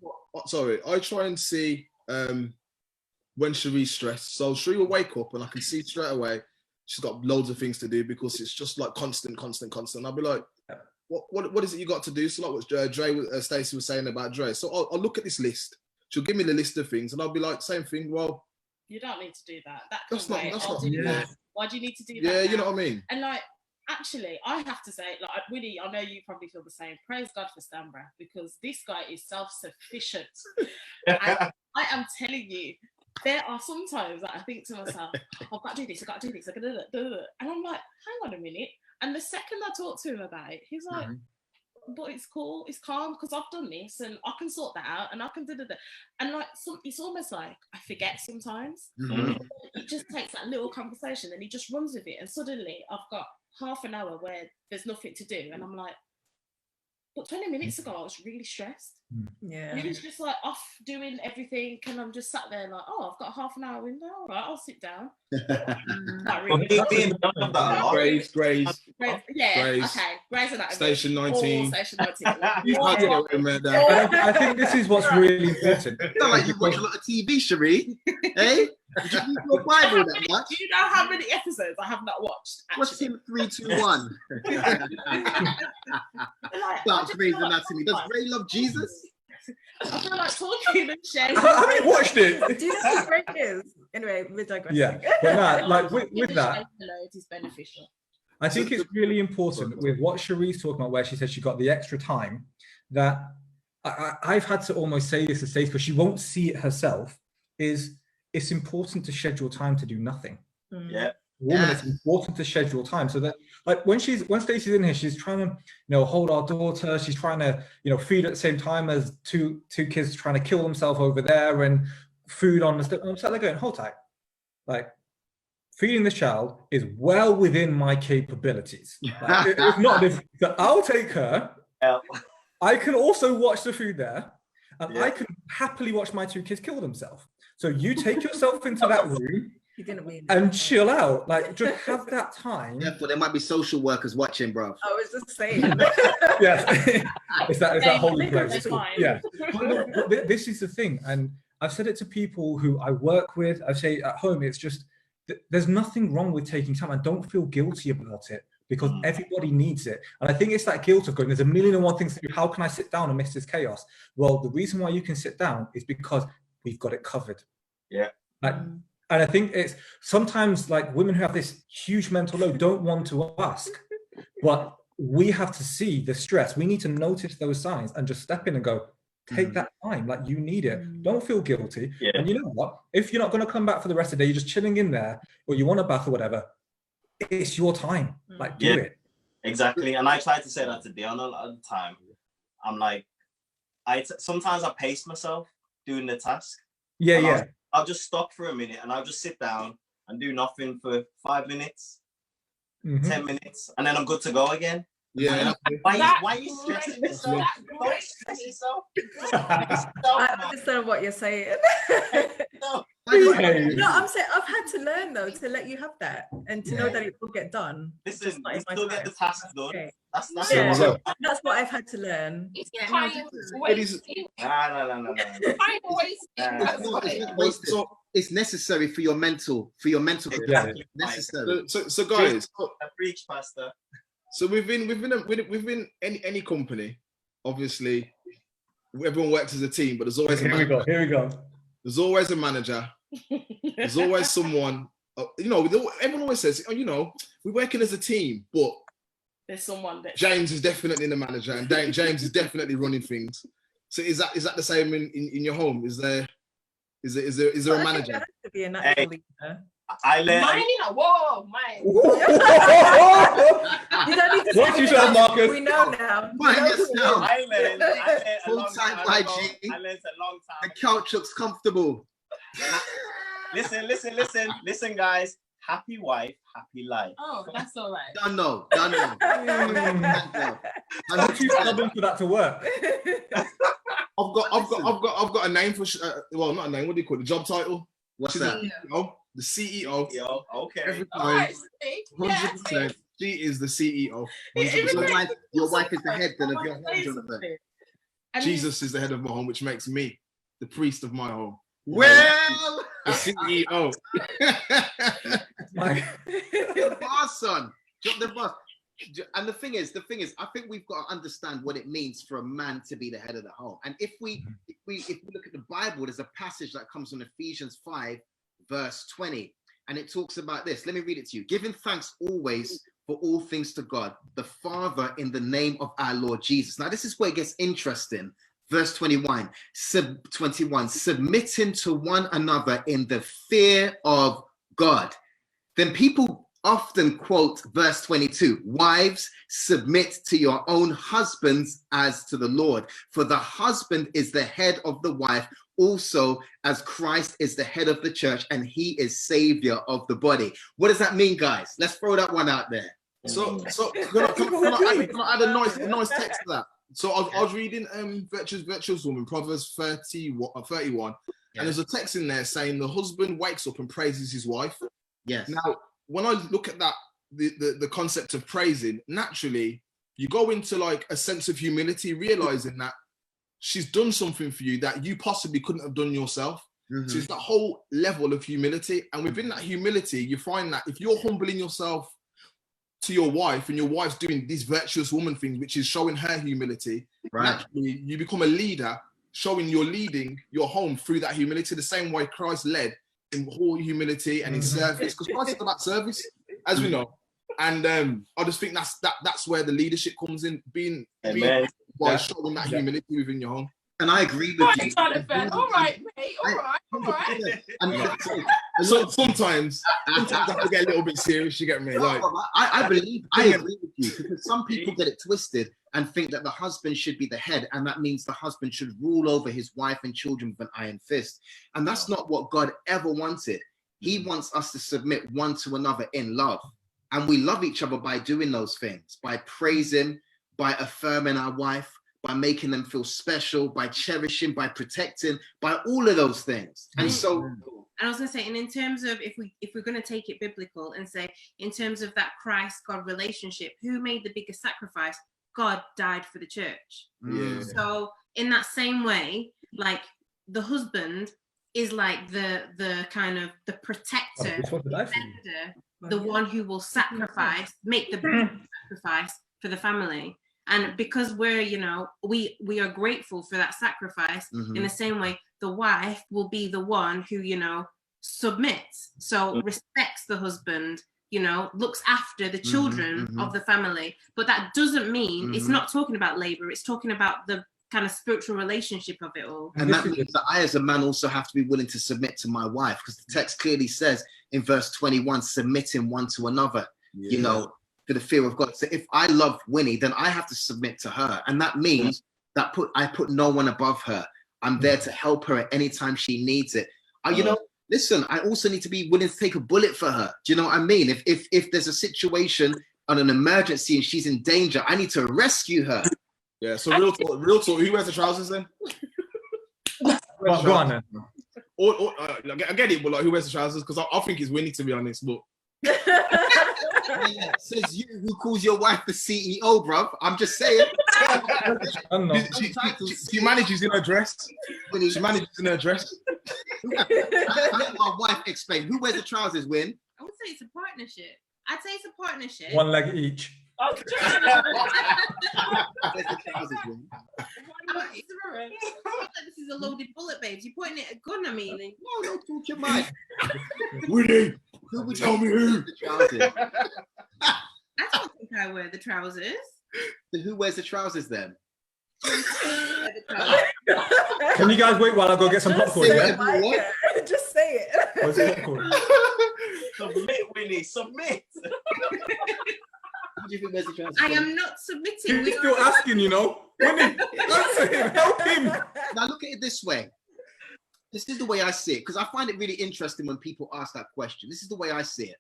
Sorry, I try and see when Cherie's stressed. So Cherie will wake up and I can see straight away she's got loads of things to do because it's just like constant. I'll be like, what is it you got to do? So like what Stacey was saying about Dre. So I'll look at this list. She'll give me the list of things and I'll be like, same thing. Well, you don't need to do that. That's not. Why do you need to do that? Yeah, now? you know what I mean. And like, actually, I have to say, like, really, I know you probably feel the same. Praise God for Stanbra, because this guy is self-sufficient. And I am telling you, there are some times that I think to myself, I've got to do this, I've got to do this, I've got to do it. And I'm like, hang on a minute. And the second I talk to him about it, he's like, but it's cool, it's calm, because I've done this and I can sort that out and I can do that. And like, it's almost like I forget sometimes. It just takes that little conversation and he just runs with it. And suddenly I've got half an hour where there's nothing to do. And I'm like, but 20 minutes ago, I was really stressed. Yeah. And he was just like off doing everything. And I'm just sat there like, oh, I've got a half an hour window. All right, I'll sit down. Not really. Grace. Yeah, Grace. okay. Grey's Anatomy. Station 19. Station 19. I think this is what's really important. It's not like you watch a lot of TV, Cherie. Hey? Did you read your Bible that much? Do you know how many episodes I have not watched? What's in 3, 2, 1? Start Grey's Anatomy. Does Ray love Jesus? I feel like talking and sharing. I haven't watched it. Do you know what break is? Anyway, we're digressing. Yeah, but nah, like with that, it is beneficial. I think it's really important with what Cherie's talking about, where she said she got the extra time, that I've had to almost say this to Stacey because she won't see it herself, is it's important to schedule time to do nothing. Yeah. Woman, it's important to schedule time so that, like, when Stacey's in here, she's trying to, hold our daughter. She's trying to, feed at the same time as two kids trying to kill themselves over there, and food on the. I'm sat there going, hold tight, like, feeding this child is well within my capabilities. Like, it's not difficult. So I'll take her. Yeah. I can also watch the food there, and I can happily watch my 2 kids kill themselves. So you take yourself into that room. You didn't mean and chill out, like, just have that time. Yeah, but there might be social workers watching, bro. I was just saying. Yes, it's that holy place. Yeah, but this is the thing, and I've said it to people who I work with. I say at home, it's just there's nothing wrong with taking time, and don't feel guilty about it because everybody needs it. And I think it's that guilt of going, there's a million and one things to do. How can I sit down and miss this chaos? Well, the reason why you can sit down is because we've got it covered. Yeah. And I think it's sometimes like women who have this huge mental load don't want to ask, but we have to see the stress. We need to notice those signs and just step in and go, take that time, like you need it. Don't feel guilty. Yeah. And you know what? If you're not going to come back for the rest of the day, you're just chilling in there, or you want a bath or whatever, it's your time. Like, do it. Exactly. And I try to say that to Dion a lot of the time. I'm like, sometimes I pace myself doing the task. Yeah. I'll just stop for a minute and I'll just sit down and do nothing for 5 minutes, 10 minutes, and then I'm good to go again. Yeah. Why are you stressing yourself? Don't stress yourself. I understand what you're saying. No, I'm saying I've had to learn though to let you have that and to know that it will get done. Listen, you still get the task done. Okay. That's That's what I've had to learn. It's time wasting. No. It's necessary for your mental. Exactly. Necessary. So guys, preach, Pastor. So within any company, obviously, everyone works as a team, but there's always Here we go. There's always a manager. There's always someone. Everyone always says, we're working as a team, but there's someone that James is definitely the manager, and James is definitely running things. So is that the same in your home? Is there a manager? There has to be a natural leader. I learned. Mine. You don't need to What you said, Marcus? We know now. I learned a long Full-time time ago. hygiene. I learned a long time. The couch looks comfortable. Listen, guys. Happy wife, happy life. Oh, that's all right. Done no. I'm too stubborn for that to work. I've got a name for well, not a name. What do you call it? The job title? What's that? the CEO. Okay. Every All time, right, see? Yeah, 100%. She is the CEO. Your wife is the head then of your home, Jonathan. Jesus is the head of my home, which makes me the priest of my home. Well, The CEO. the boss, son. Drop the boss. And the thing is, I think we've got to understand what it means for a man to be the head of the home. And if we look at the Bible, there's a passage that comes from Ephesians 5, verse 20, and it talks about this. Let me read it to you. Giving thanks always for all things to God, the Father, in the name of our Lord Jesus. Now, this is where it gets interesting. Verse 21, submitting to one another in the fear of God. Then people often quote verse 22, wives, submit to your own husbands as to the Lord. For the husband is the head of the wife, also as Christ is the head of the church, and he is savior of the body. What does that mean, guys? Let's throw that one out there. So can I add a nice text to that? So I was reading Virtuous Woman, Proverbs 31, and there's a text in there saying the husband wakes up and praises his wife. Yes. Now, when I look at that, the concept of praising, naturally, you go into like a sense of humility, realizing that she's done something for you that you possibly couldn't have done yourself. Mm-hmm. So it's that whole level of humility. And within that humility, you find that if you're humbling yourself to your wife and your wife's doing these virtuous woman things, which is showing her humility, naturally, you become a leader, showing you're leading your home through that humility, the same way Christ led in whole humility and in service, because Christ is about service, as we know. And I just think that's where the leadership comes in, being by showing that humility within your home. And I agree with you. All right, mate. All right. So sometimes I have to get a little bit serious. You get me? Like, I agree with you, because some people get it twisted and think that the husband should be the head, and that means the husband should rule over his wife and children with an iron fist. And that's not what God ever wanted. He wants us to submit one to another in love. And we love each other by doing those things, by praising, by affirming our wife, by making them feel special, by cherishing, by protecting, by all of those things. And so, and I was going to say, and in terms of if we're going to take it biblical and say, in terms of that Christ-God relationship, who made the biggest sacrifice? God died for the church. Yeah. So in that same way, like the husband is like the kind of the protector, the one who will sacrifice, make the biggest sacrifice for the family. And because we're, we are grateful for that sacrifice, in the same way, the wife will be the one who, submits. So respects the husband, looks after the children of the family. But that doesn't mean it's not talking about labor. It's talking about the kind of spiritual relationship of it all. And that means that I, as a man, also have to be willing to submit to my wife, because the text clearly says in verse 21, submitting one to another, for the fear of God. So if I love Winnie, then I have to submit to her. And that means that I put no one above her. I'm there to help her at any time she needs it. Listen, I also need to be willing to take a bullet for her. Do you know what I mean? If there's a situation on an emergency and she's in danger, I need to rescue her. Yeah, so real talk. Who wears the trousers then? Go on then. I get it, but like, who wears the trousers? Because I think it's Winnie, to be honest. But says you who calls your wife the CEO, bruv. I'm just saying. She manages in her dress. She manages in her dress. Let my wife explain. Who wears the trousers, Win? I would say it's a partnership. I'd say it's a partnership. One leg each. Where's the trousers, Win? This is a loaded bullet, babes. You're pointing at a gun, I mean. No, don't talk your mind. Winnie, who would tell me who? The trousers. I don't think I wear the trousers. So who wears the trousers then? Can you guys wait while I go get some popcorn? Just say it. Where's the popcorn? Submit, Winnie, submit. Who do you think wears the trousers? I am not submitting. He's still asking, Winnie, answer him, help him. Now look at it this way. This is the way I see it, because I find it really interesting when people ask that question. This is the way I see it.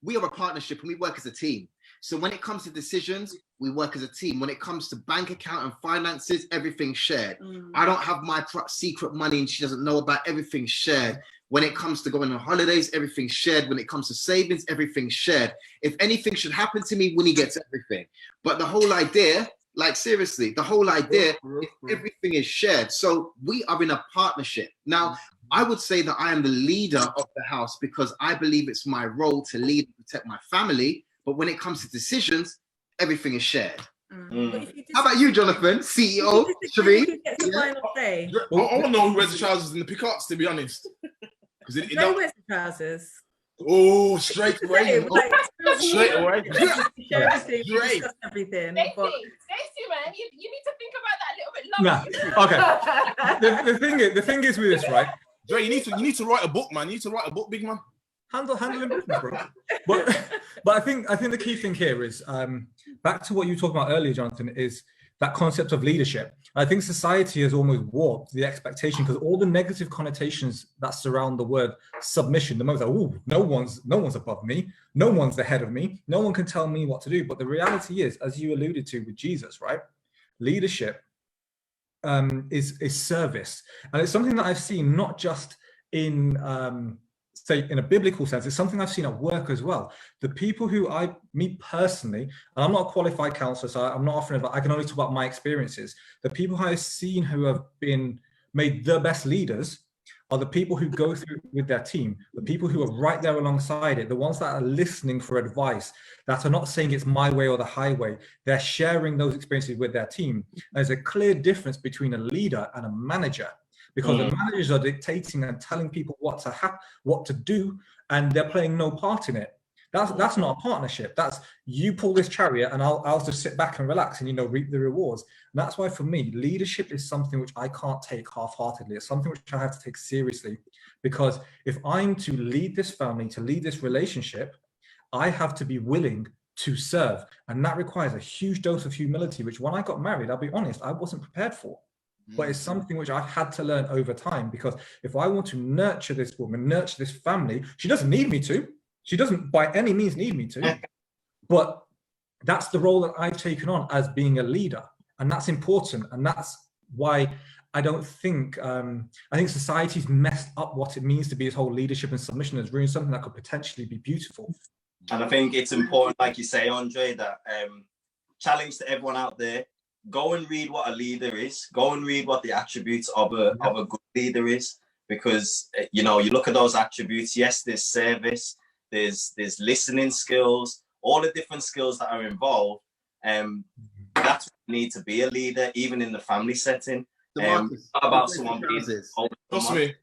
we are a partnership and we work as a team. So when it comes to decisions, we work as a team. When it comes to bank account and finances, everything's shared. I don't have my secret money and she doesn't know about, everything's shared. When it comes to going on holidays, everything's shared. When it comes to savings, everything's shared. If anything should happen to me, Winnie gets everything. But the whole idea, like seriously, the whole idea is everything is shared. So we are in a partnership. Now, I would say that I am the leader of the house because I believe it's my role to lead and protect my family. But when it comes to decisions, everything is shared. How about you, Jonathan, CEO, Sheree? I want to know who wears the trousers in the pickups, to be honest. Who wears the trousers? Oh, straight away. Straight away. Discuss everything. Stacey, man, you need to think about that a little bit longer. Okay. the thing is with this, right? Dre, you need to write a book, man. You need to write a book, big man. Handling business, bro. But I think the key thing here is back to what you were talking about earlier, Jonathan, is that concept of leadership. I think society has almost warped the expectation because all the negative connotations that surround the word submission, the most like, oh, no one's above me, no one's ahead of me, no one can tell me what to do. But the reality is, as you alluded to with Jesus, right? Leadership is service, and it's something that I've seen not just in say in a biblical sense. It's something I've seen at work as well. The people who me personally, and I'm not a qualified counselor, so I'm not offering advice, I can only talk about my experiences. The people I've seen who have been made the best leaders are the people who go through with their team, the people who are right there alongside it, the ones that are listening for advice, that are not saying it's my way or the highway. They're sharing those experiences with their team. There's a clear difference between a leader and a manager, because the managers are dictating and telling people what to do, and they're playing no part in it. That's not a partnership. That's you pull this chariot and I'll just sit back and relax and reap the rewards. And that's why for me, leadership is something which I can't take half-heartedly. It's something which I have to take seriously, because if I'm to lead this family, to lead this relationship, I have to be willing to serve. And that requires a huge dose of humility, which when I got married, I'll be honest, I wasn't prepared for. But it's something which I've had to learn over time, because if I want to nurture this woman, nurture this family, she doesn't need me to. She doesn't by any means need me to. But that's the role that I've taken on as being a leader. And that's important. And that's why I don't think, I think society's messed up what it means to be this whole leadership and submission, has ruined something that could potentially be beautiful. And I think it's important, like you say, Andre, that challenge to everyone out there, go and read what a leader is. Go and read what the attributes of a good leader is, because you look at those attributes. Yes, there's service, there's listening skills, all the different skills that are involved. That's what you need to be a leader, even in the family setting. About someone being trust me,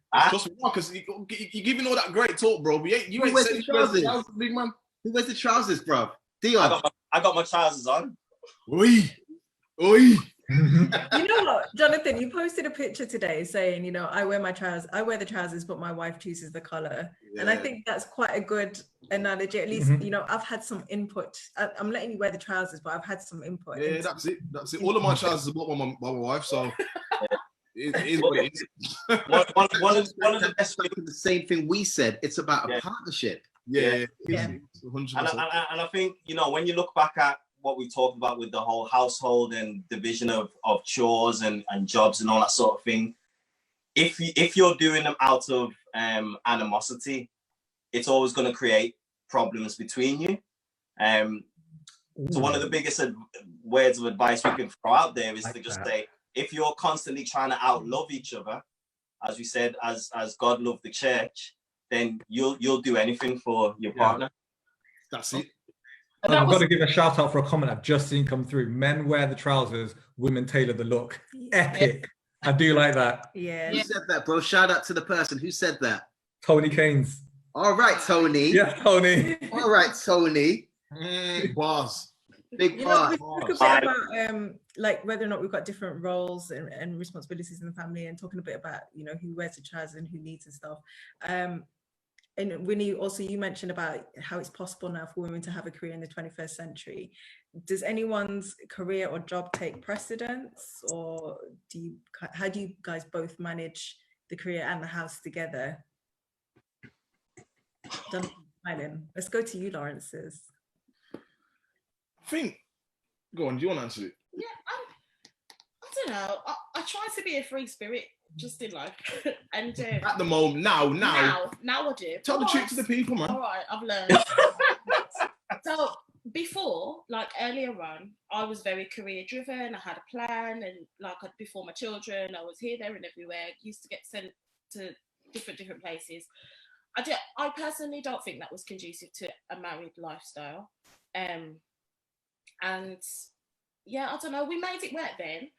Marcus, you're giving all that great talk, bro. But you ain't said trousers, big man. Who wears the trousers, bro? Dion. I got my trousers on. Oi. You know what, Jonathan, you posted a picture today saying, I wear the trousers, but my wife chooses the color. Yeah. And I think that's quite a good analogy. At least, I've had some input. I'm letting you wear the trousers, but I've had some input. Yeah, that's it. All of my trousers are bought by my wife, so it is what it is. One of the best ways. The same thing we said. It's about a partnership. Yeah. 100%. And I think, when you look back at what we talked about with the whole household and division of chores and jobs and all that sort of thing, if you're doing them out of animosity, it's always going to create problems between you. So one of the biggest words of advice we can throw out there is to just say, if you're constantly trying to outlove each other, as we said, as God loved the church, then you'll do anything for your partner. That's it. I've got to give a shout out for a comment I've just seen come through. Men wear the trousers, women tailor the look. Epic. I do like that. Yeah. Who said that, bro? Shout out to the person who said that. Tony Keynes. All right, Tony. Yeah, Tony. All right, Tony. Bars. Big bars. We talk a bit about like whether or not we've got different roles and responsibilities in the family, and talking a bit about who wears the trousers and who needs and stuff. And Winnie, also you mentioned about how it's possible now for women to have a career in the 21st century. Does anyone's career or job take precedence, or how do you guys both manage the career and the house together? Smiling. Let's go to you, Lawrence's. I think. Go on. Do you want to answer it? Yeah, I don't know. I try to be a free spirit just in life, and At the moment, now I do. Tell the truth to the people, man. All right, I've learned. So before, like earlier on, I was very career driven. I had a plan, and like before my children, I was here, there, and everywhere. Used to get sent to different places. I personally don't think that was conducive to a married lifestyle. And yeah, I don't know. We made it work then.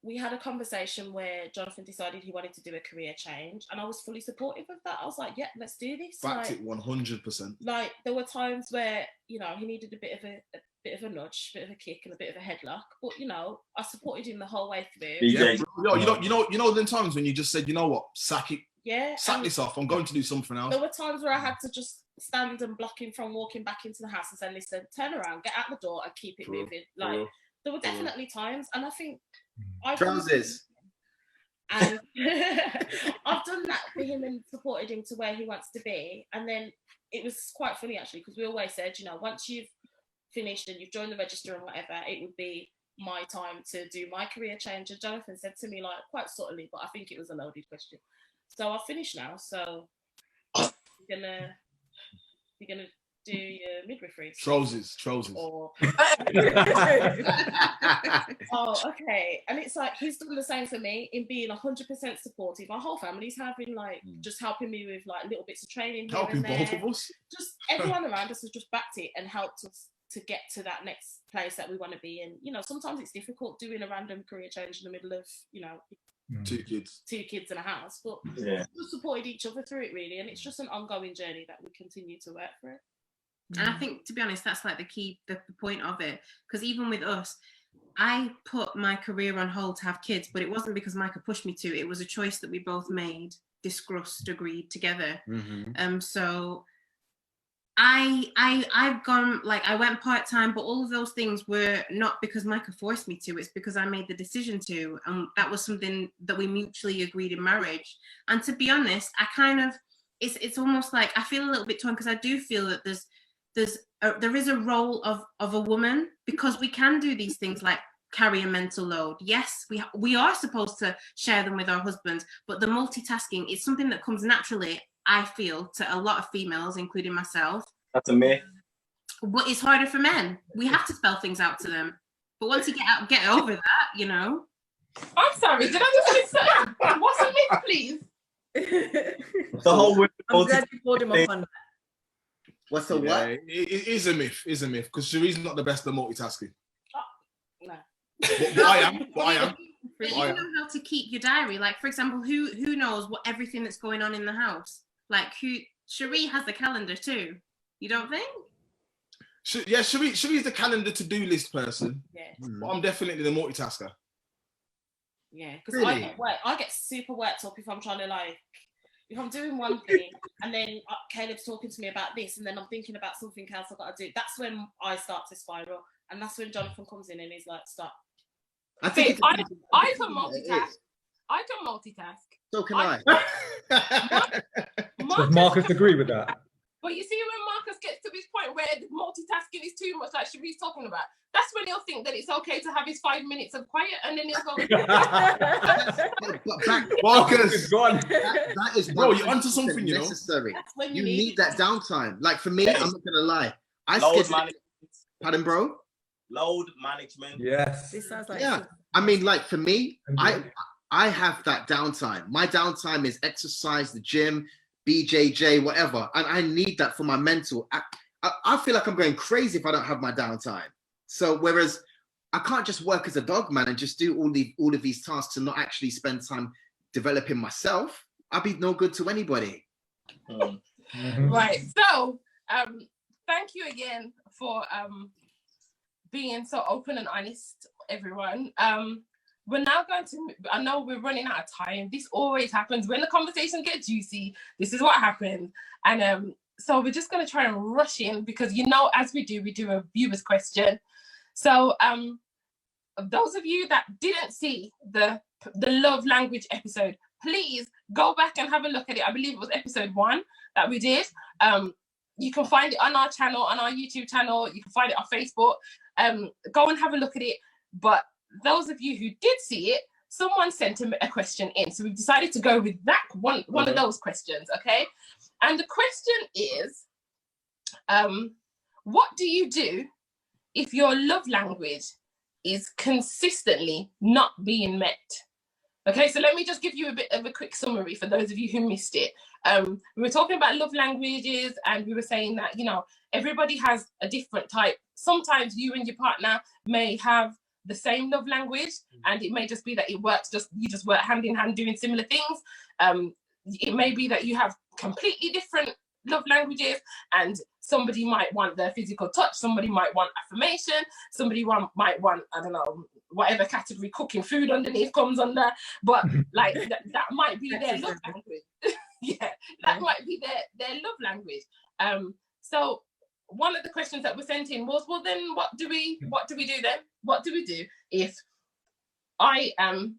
We had a conversation where Jonathan decided he wanted to do a career change, and I was fully supportive of that. I was like, yeah, let's do this. Backed it 100%. Like there were times where, you know, he needed a bit of a nudge, a bit of a kick, and a bit of a headlock. But you know, I supported him the whole way through. Yeah, you know them times when you just said, you know what, sack it. Yeah. Sack this off. I'm going to do something else. There were times where I had to just stand and block him from walking back into the house and say, listen, turn around, get out the door, and keep it moving. Like there were definitely times, and I think trousers. And I've done that for him and supported him to where he wants to be. And then it was quite funny actually, because we always said, you know, once you've finished and you've joined the register and whatever, it would be my time to do my career change. And Jonathan said to me, like, quite subtly, but I think it was a loaded question. So I've finished now. So you're gonna do your midwifery. Trousers. Or oh, okay. And it's like he's done the same for me in being 100% supportive. My whole family's having like just helping me with like little bits of training. Helping both of us. Just everyone around us has just backed it and helped us to get to that next place that we want to be in. You know, sometimes it's difficult doing a random career change in the middle of, you know, two kids in a house, but we supported each other through it really, and it's just an ongoing journey that we continue to work through. And I think, to be honest, that's like the point of it, because even with us, I put my career on hold to have kids, but it wasn't because Micah pushed me to. It was a choice that we both made, discussed, agreed together. So I've gone, like, I went part-time, but all of those things were not because Micah forced me to. It's because I made the decision to, and that was something that we mutually agreed in marriage. And to be honest, I kind of, it's almost like I feel a little bit torn, because I do feel that there is a role of a woman, because we can do these things like carry a mental load. Yes, we are supposed to share them with our husbands, but the multitasking is something that comes naturally, I feel, to a lot of females, including myself. That's a myth. But it's harder for men. We have to spell things out to them. But once you get over that, you know. I'm sorry, did I just say something? What's a myth, please? The whole I'm glad you pulled him up on that. What's a what? It is a myth. It's a myth, because Cherie's not the best at multitasking. No. But I am. But you know how to keep your diary. Like, for example, who knows what everything that's going on in the house? Like, Cherie has the calendar too. You don't think? Yeah, Cherie's the calendar to-do list person. Yeah. But I'm definitely the multitasker. Yeah, because Really? I get super worked up if I'm trying to, like, if I'm doing one thing and then Caleb's talking to me about this and then I'm thinking about something else I've got to do. That's when I start to spiral, and that's when Jonathan comes in and he's like, "Stop." I think I can multitask. I can multitask. So can I. Does Marcus agree with that? But you see, when Marcus gets to this point where multitasking is too much, like Cherie's talking about, that's when he'll think that it's okay to have his 5 minutes of quiet, and then he'll go. Marcus is gone. That is, bro, you're onto something, you know. Necessary. That's when You need that downtime. Like for me, I'm not gonna lie. Load management. Pardon, bro? Load management. Yes. This sounds like I mean, like for me, I have that downtime. My downtime is exercise, the gym, BJJ, whatever, and I need that for my mental. I feel like I'm going crazy if I don't have my downtime. So whereas I can't just work as a dog man and just do all of these tasks and not actually spend time developing myself, I'll be no good to anybody. Right. So thank you again for being so open and honest, everyone. We're now going to, I know we're running out of time. This always happens when the conversation gets juicy. This is what happens. And so we're just going to try and rush in, because, you know, as we do a viewer's question. So those of you that didn't see the love language episode, please go back and have a look at it. I believe it was episode 1 that we did. you can find it on our channel, on our YouTube channel. You can find it on Facebook. Go and have a look at it. But those of you who did see it, someone sent a question in. So we've decided to go with that one of those questions, okay? And the question is, what do you do if your love language is consistently not being met? Okay, so let me just give you a bit of a quick summary for those of you who missed it. We were talking about love languages, and we were saying that, you know, everybody has a different type. Sometimes you and your partner may have the same love language, and it may just be that it works, you just work hand in hand doing similar things. It may be that you have completely different love languages, and somebody might want their physical touch, somebody might want affirmation, somebody might want, I don't know, whatever category cooking food underneath comes under, but like that might be their love language. Yeah, that might be their love language. So one of the questions that were sent in was, well, then what do we do then? What do we do if I've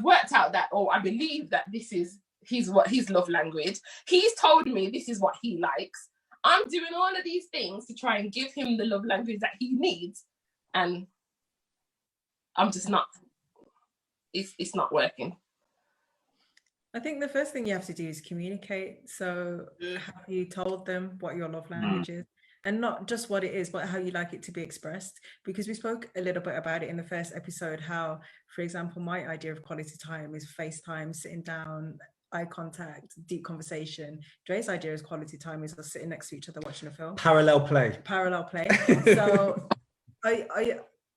worked out that, or I believe that this is his love language. He's told me this is what he likes. I'm doing all of these things to try and give him the love language that he needs, and I'm just not, it's not working. I think the first thing you have to do is communicate. So have you told them what your love language is? And not just what it is, but how you like it to be expressed. Because we spoke a little bit about it in the first episode, how, for example, my idea of quality time is FaceTime, sitting down, eye contact, deep conversation. Dre's idea is quality time is us sitting next to each other watching a film. Parallel play. So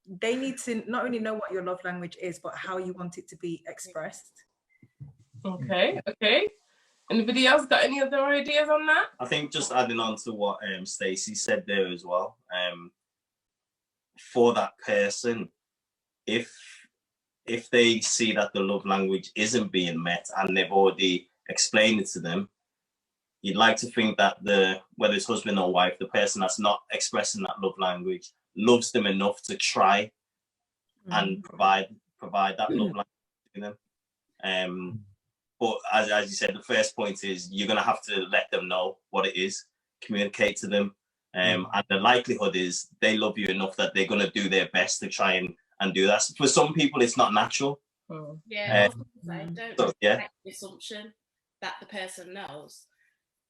they need to not only know what your love language is, but how you want it to be expressed. Okay. Anybody else got any other ideas on that? I think just adding on to what Stacey said there as well. For that person, if they see that the love language isn't being met and they've already explained it to them, you'd like to think that whether it's husband or wife, the person that's not expressing that love language loves them enough to try and provide that love language to them. But as you said, the first point is you're going to have to let them know what it is, communicate to them. And the likelihood is they love you enough that they're going to do their best to try and do that. For some people, it's not natural. Don't make the assumption that the person knows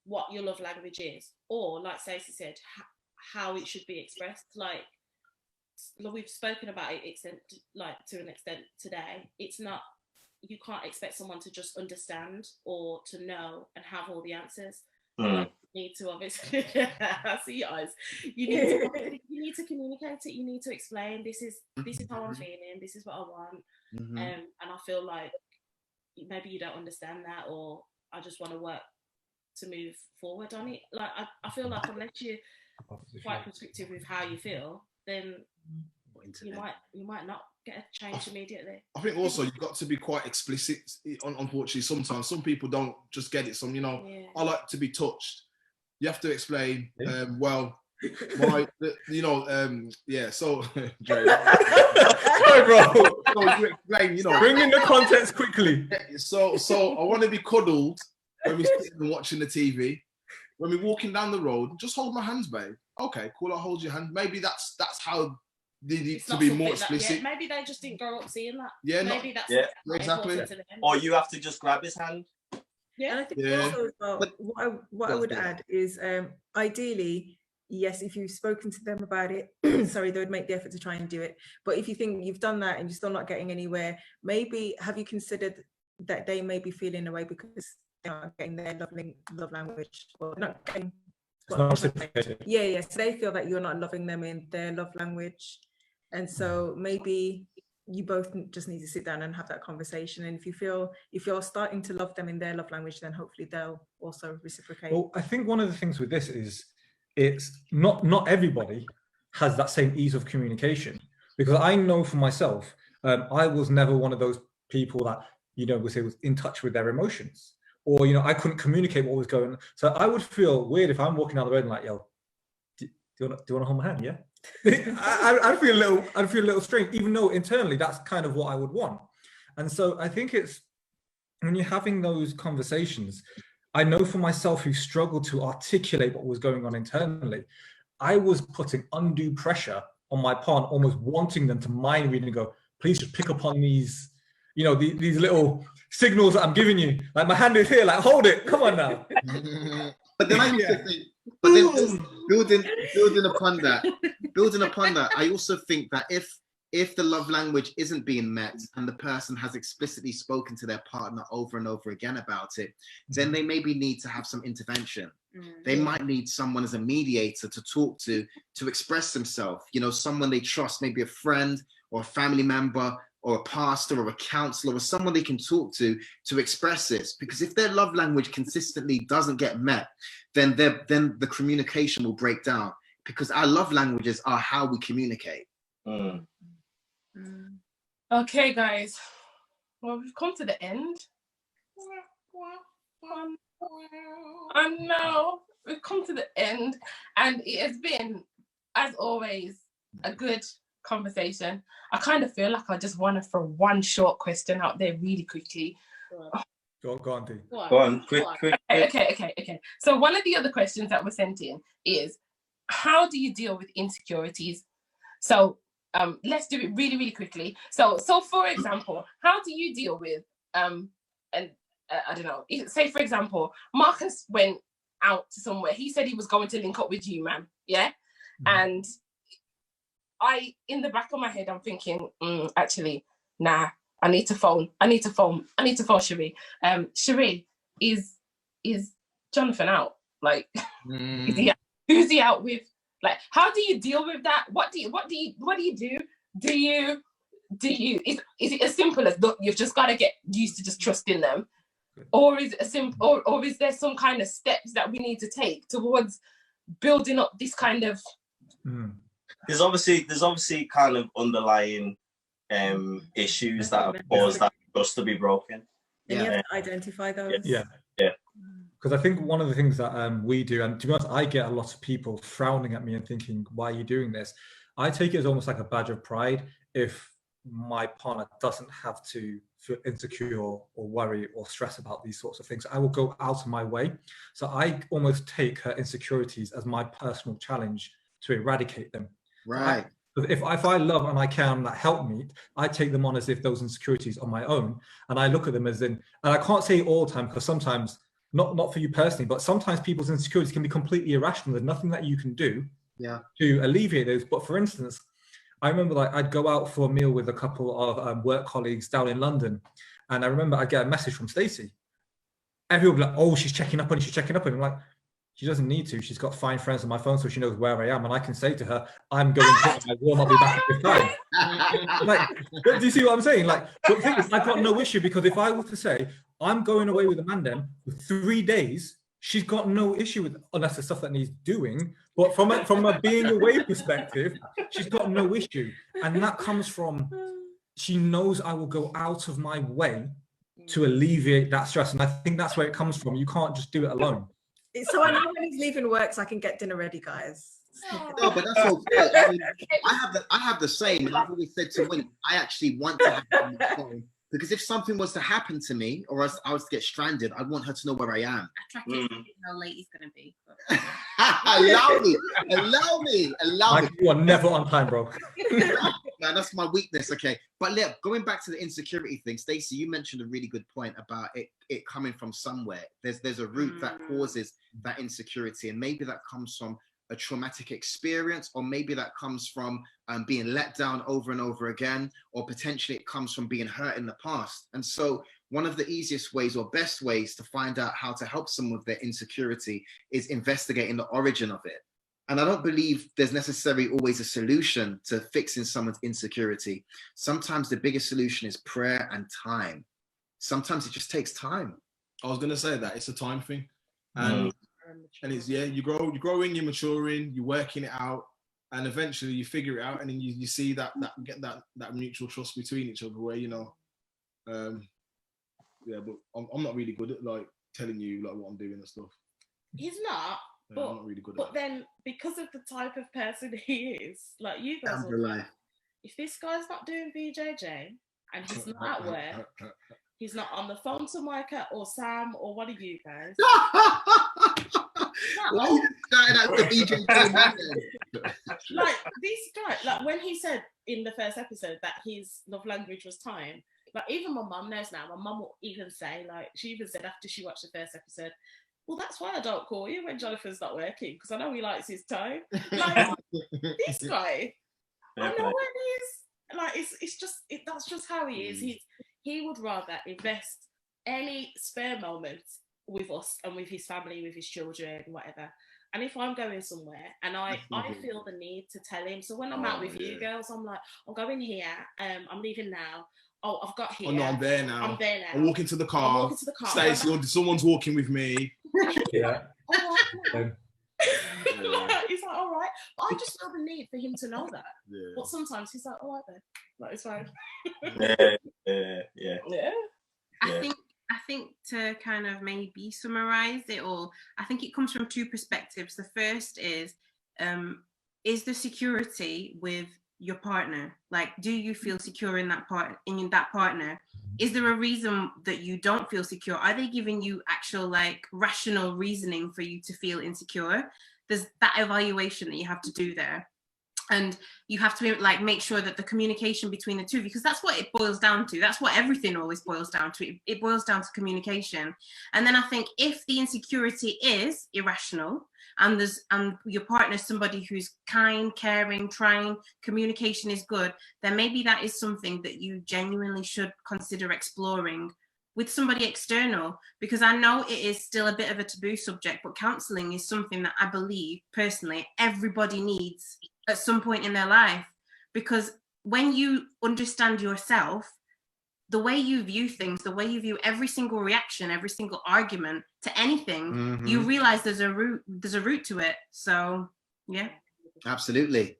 what your love language is, or like Stacey said, how it should be expressed. Like we've spoken about it, to an extent today. It's not, you can't expect someone to just understand or to know and have all the answers. Like, you need to obviously I see your eyes. You need to communicate it. You need to explain, this is how I'm feeling, this is what I want. And I feel like maybe you don't understand that, or I just want to work to move forward on it. Like I feel like unless you're quite prescriptive with how you feel, then you might not get a change immediately. I think also you've got to be quite explicit. Unfortunately, sometimes some people don't just get it. I like to be touched. You have to explain. So Dre, Sorry, bro. So you explain. Bring in the context quickly. So I want to be cuddled when we're sitting and watching the TV. When we're walking down the road, just hold my hands, babe. Okay, cool. I'll hold your hand. Maybe that's how. To be more explicit. Maybe they just didn't grow up seeing that. Maybe that's exactly. Or you have to just grab his hand. And I think also as well, what I would add is ideally, yes, if you've spoken to them about it, sorry, they would make the effort to try and do it. But if you think you've done that and you're still not getting anywhere, maybe have you considered that they may be feeling away because they aren't getting their love language, or not getting. So they feel that you're not loving them in their love language, and so maybe you both just need to sit down and have that conversation. And if you're starting to love them in their love language, then hopefully they'll also reciprocate. Well, I think one of the things with this is it's not everybody has that same ease of communication, because I know for myself, I was never one of those people that was in touch with their emotions. Or, I couldn't communicate what was going on. So I would feel weird if I'm walking down the road and like, yo, do you want to hold my hand? Yeah. I'd feel a little strange, even though internally that's kind of what I would want. And so I think it's when you're having those conversations, I know for myself who struggled to articulate what was going on internally, I was putting undue pressure on my partner, almost wanting them to mind read and go, please just pick up on these, you know, these little signals that I'm giving you. Like my hand is here, like hold it, come on now. But then I also think, but then building upon that, I also think that if the love language isn't being met and the person has explicitly spoken to their partner over and over again about it, then they maybe need to have some intervention. They might need someone as a mediator to talk to express themselves. You know, someone they trust, maybe a friend or a family member or a pastor or a counselor or someone they can talk to express this. Because if their love language consistently doesn't get met, then the communication will break down, because our love languages are how we communicate. Okay, guys. Well, we've come to the end. I know we've come to the end, and it has been, as always, a good conversation. I kind of feel like I just want to throw one short question out there really quickly. Go on, Dee. Go on, quick. Okay. So one of the other questions that was sent in is, how do you deal with insecurities? So let's do it really, really quickly. So for example, how do you deal with I don't know, say for example, Marcus went out to somewhere. He said he was going to link up with you, man. Yeah. And in the back of my head, I'm thinking, actually, nah, I need to phone Cherie. Cherie, is Jonathan out? Like, who's he out with? Like, how do you deal with that? What do you do? Is it as simple as, look, you've just got to get used to just trusting them? Or is it or is there some kind of steps that we need to take towards building up this kind of? There's obviously kind of underlying issues that have caused that trust to be broken. And you have to identify those. Yeah. Because I think one of the things that we do, and to be honest, I get a lot of people frowning at me and thinking, why are you doing this? I take it as almost like a badge of pride if my partner doesn't have to feel insecure or worry or stress about these sorts of things. I will go out of my way. So I almost take her insecurities as my personal challenge to eradicate them. Right. If I love and I can that help me, I take them on as if those insecurities are my own. And I look at them as in, and I can't say all the time, because sometimes, not for you personally, but sometimes people's insecurities can be completely irrational. There's nothing that you can do to alleviate those. But for instance, I remember like I'd go out for a meal with a couple of work colleagues down in London. And I remember I'd get a message from Stacey. Everyone would be like, oh, she's checking up on you. I'm like, she doesn't need to. She's got fine friends on my phone, so she knows where I am. And I can say to her, I'm going home. I will not be back at this time. Like, do you see what I'm saying? Like, but the thing is, I've got no issue, because if I were to say, I'm going away with Amanda for 3 days, she's got no issue with, unless there's stuff that needs doing. But from a being away perspective, she's got no issue. And that comes from, she knows I will go out of my way to alleviate that stress. And I think that's where it comes from. You can't just do it alone. So I know when he's leaving work, so I can get dinner ready, guys. No, but that's okay. I mean, I have the same, and I've always said to Winnie, I actually want to have it on my phone, because if something was to happen to me, or I was to get stranded, I want her to know where I am. I track it how late he's gonna be. Allow me. You are never on time, bro. Man, that's my weakness. Okay, but look, going back to the insecurity thing, Stacey, you mentioned a really good point about it coming from somewhere. There's a root that causes that insecurity, and maybe that comes from a traumatic experience, or maybe that comes from being let down over and over again, or potentially it comes from being hurt in the past. And so one of the easiest ways or best ways to find out how to help someone with their insecurity is investigating the origin of it. And I don't believe there's necessarily always a solution to fixing someone's insecurity. Sometimes the biggest solution is prayer and time. Sometimes it just takes time. I was gonna say that it's a time thing, and it's you're growing, you're maturing, you're working it out, and eventually you figure it out, and then you see that mutual trust between each other, where but I'm not really good at like telling you like what I'm doing and stuff. He's not. But, I'm not really good but then because of the type of person he is, like you guys will, if this guy's not doing VJJ and he's not at work, He's not on the phone to Micah or Sam or one of you guys. Why are you starting at the BJ? Like this guy, like when he said in the first episode that his love language was time, like even my mum knows now. My mum will even say, like, she even said after she watched the first episode, well, that's why I don't call you when Jonathan's not working, because I know he likes his time. Like this guy, I know when he's like, it's just that's just how he is. He would rather invest any spare moments with us and with his family, with his children, whatever. And if I'm going somewhere and I feel the need to tell him, so when I'm out with you girls, I'm like, I'm going here, I'm leaving now. Oh, I've got here. Oh no, I'm there now. I'm there now. I'm walking to the car. Stacey, someone's walking with me. Yeah. He's like, all right. But I just feel the need for him to know that. Yeah. But sometimes he's like, all right then. Like, it's fine. Yeah. I think to kind of maybe summarize it all, I think it comes from two perspectives. The first is the security with your partner? Like, do you feel secure in that partner? Is there a reason that you don't feel secure? Are they giving you actual, like, rational reasoning for you to feel insecure? There's that evaluation that you have to do there. And you have to, like, make sure that the communication between the two, because that's what it boils down to. That's what everything always boils down to. It boils down to communication. And then I think if the insecurity is irrational and your partner is somebody who's kind, caring, trying, communication is good, then maybe that is something that you genuinely should consider exploring with somebody external, because I know it is still a bit of a taboo subject, but counselling is something that I believe personally everybody needs at some point in their life, because when you understand yourself, the way you view things, the way you view every single reaction, every single argument to anything, you realize there's a root to it. So yeah, absolutely.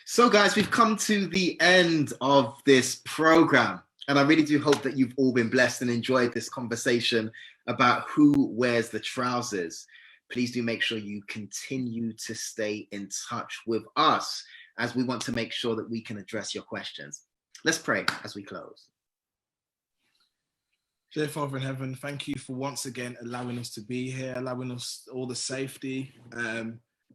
So guys, we've come to the end of this program, and I really do hope that you've all been blessed and enjoyed this conversation about who wears the trousers. Please do make sure you continue to stay in touch with us, as we want to make sure that we can address your questions. Let's pray as we close. Dear Father in heaven, thank you for once again allowing us to be here, allowing us all the safety,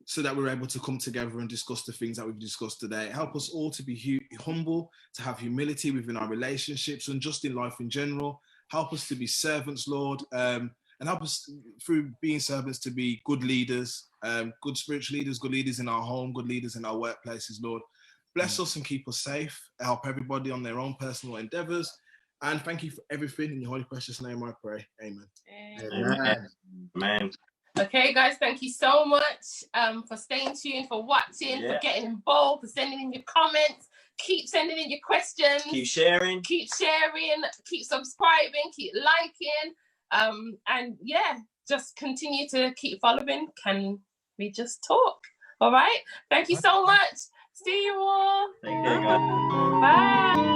so that we're able to come together and discuss the things that we've discussed today. Help us all to be humble, to have humility within our relationships and just in life in general. Help us to be servants, Lord, and help us through being servants to be good leaders, good spiritual leaders, good leaders in our home, good leaders in our workplaces, Lord. Bless us and keep us safe. Help everybody on their own personal endeavors. And thank you for everything. In your holy precious name I pray. Amen. Amen. Amen. Okay, guys, thank you so much for staying tuned, for watching, for getting involved, for sending in your comments. Keep sending in your questions. Keep sharing. Keep subscribing, keep liking. And yeah, just continue to keep following. Can we just talk? All right. Thank you so much. See you all. Take care, guys. Bye.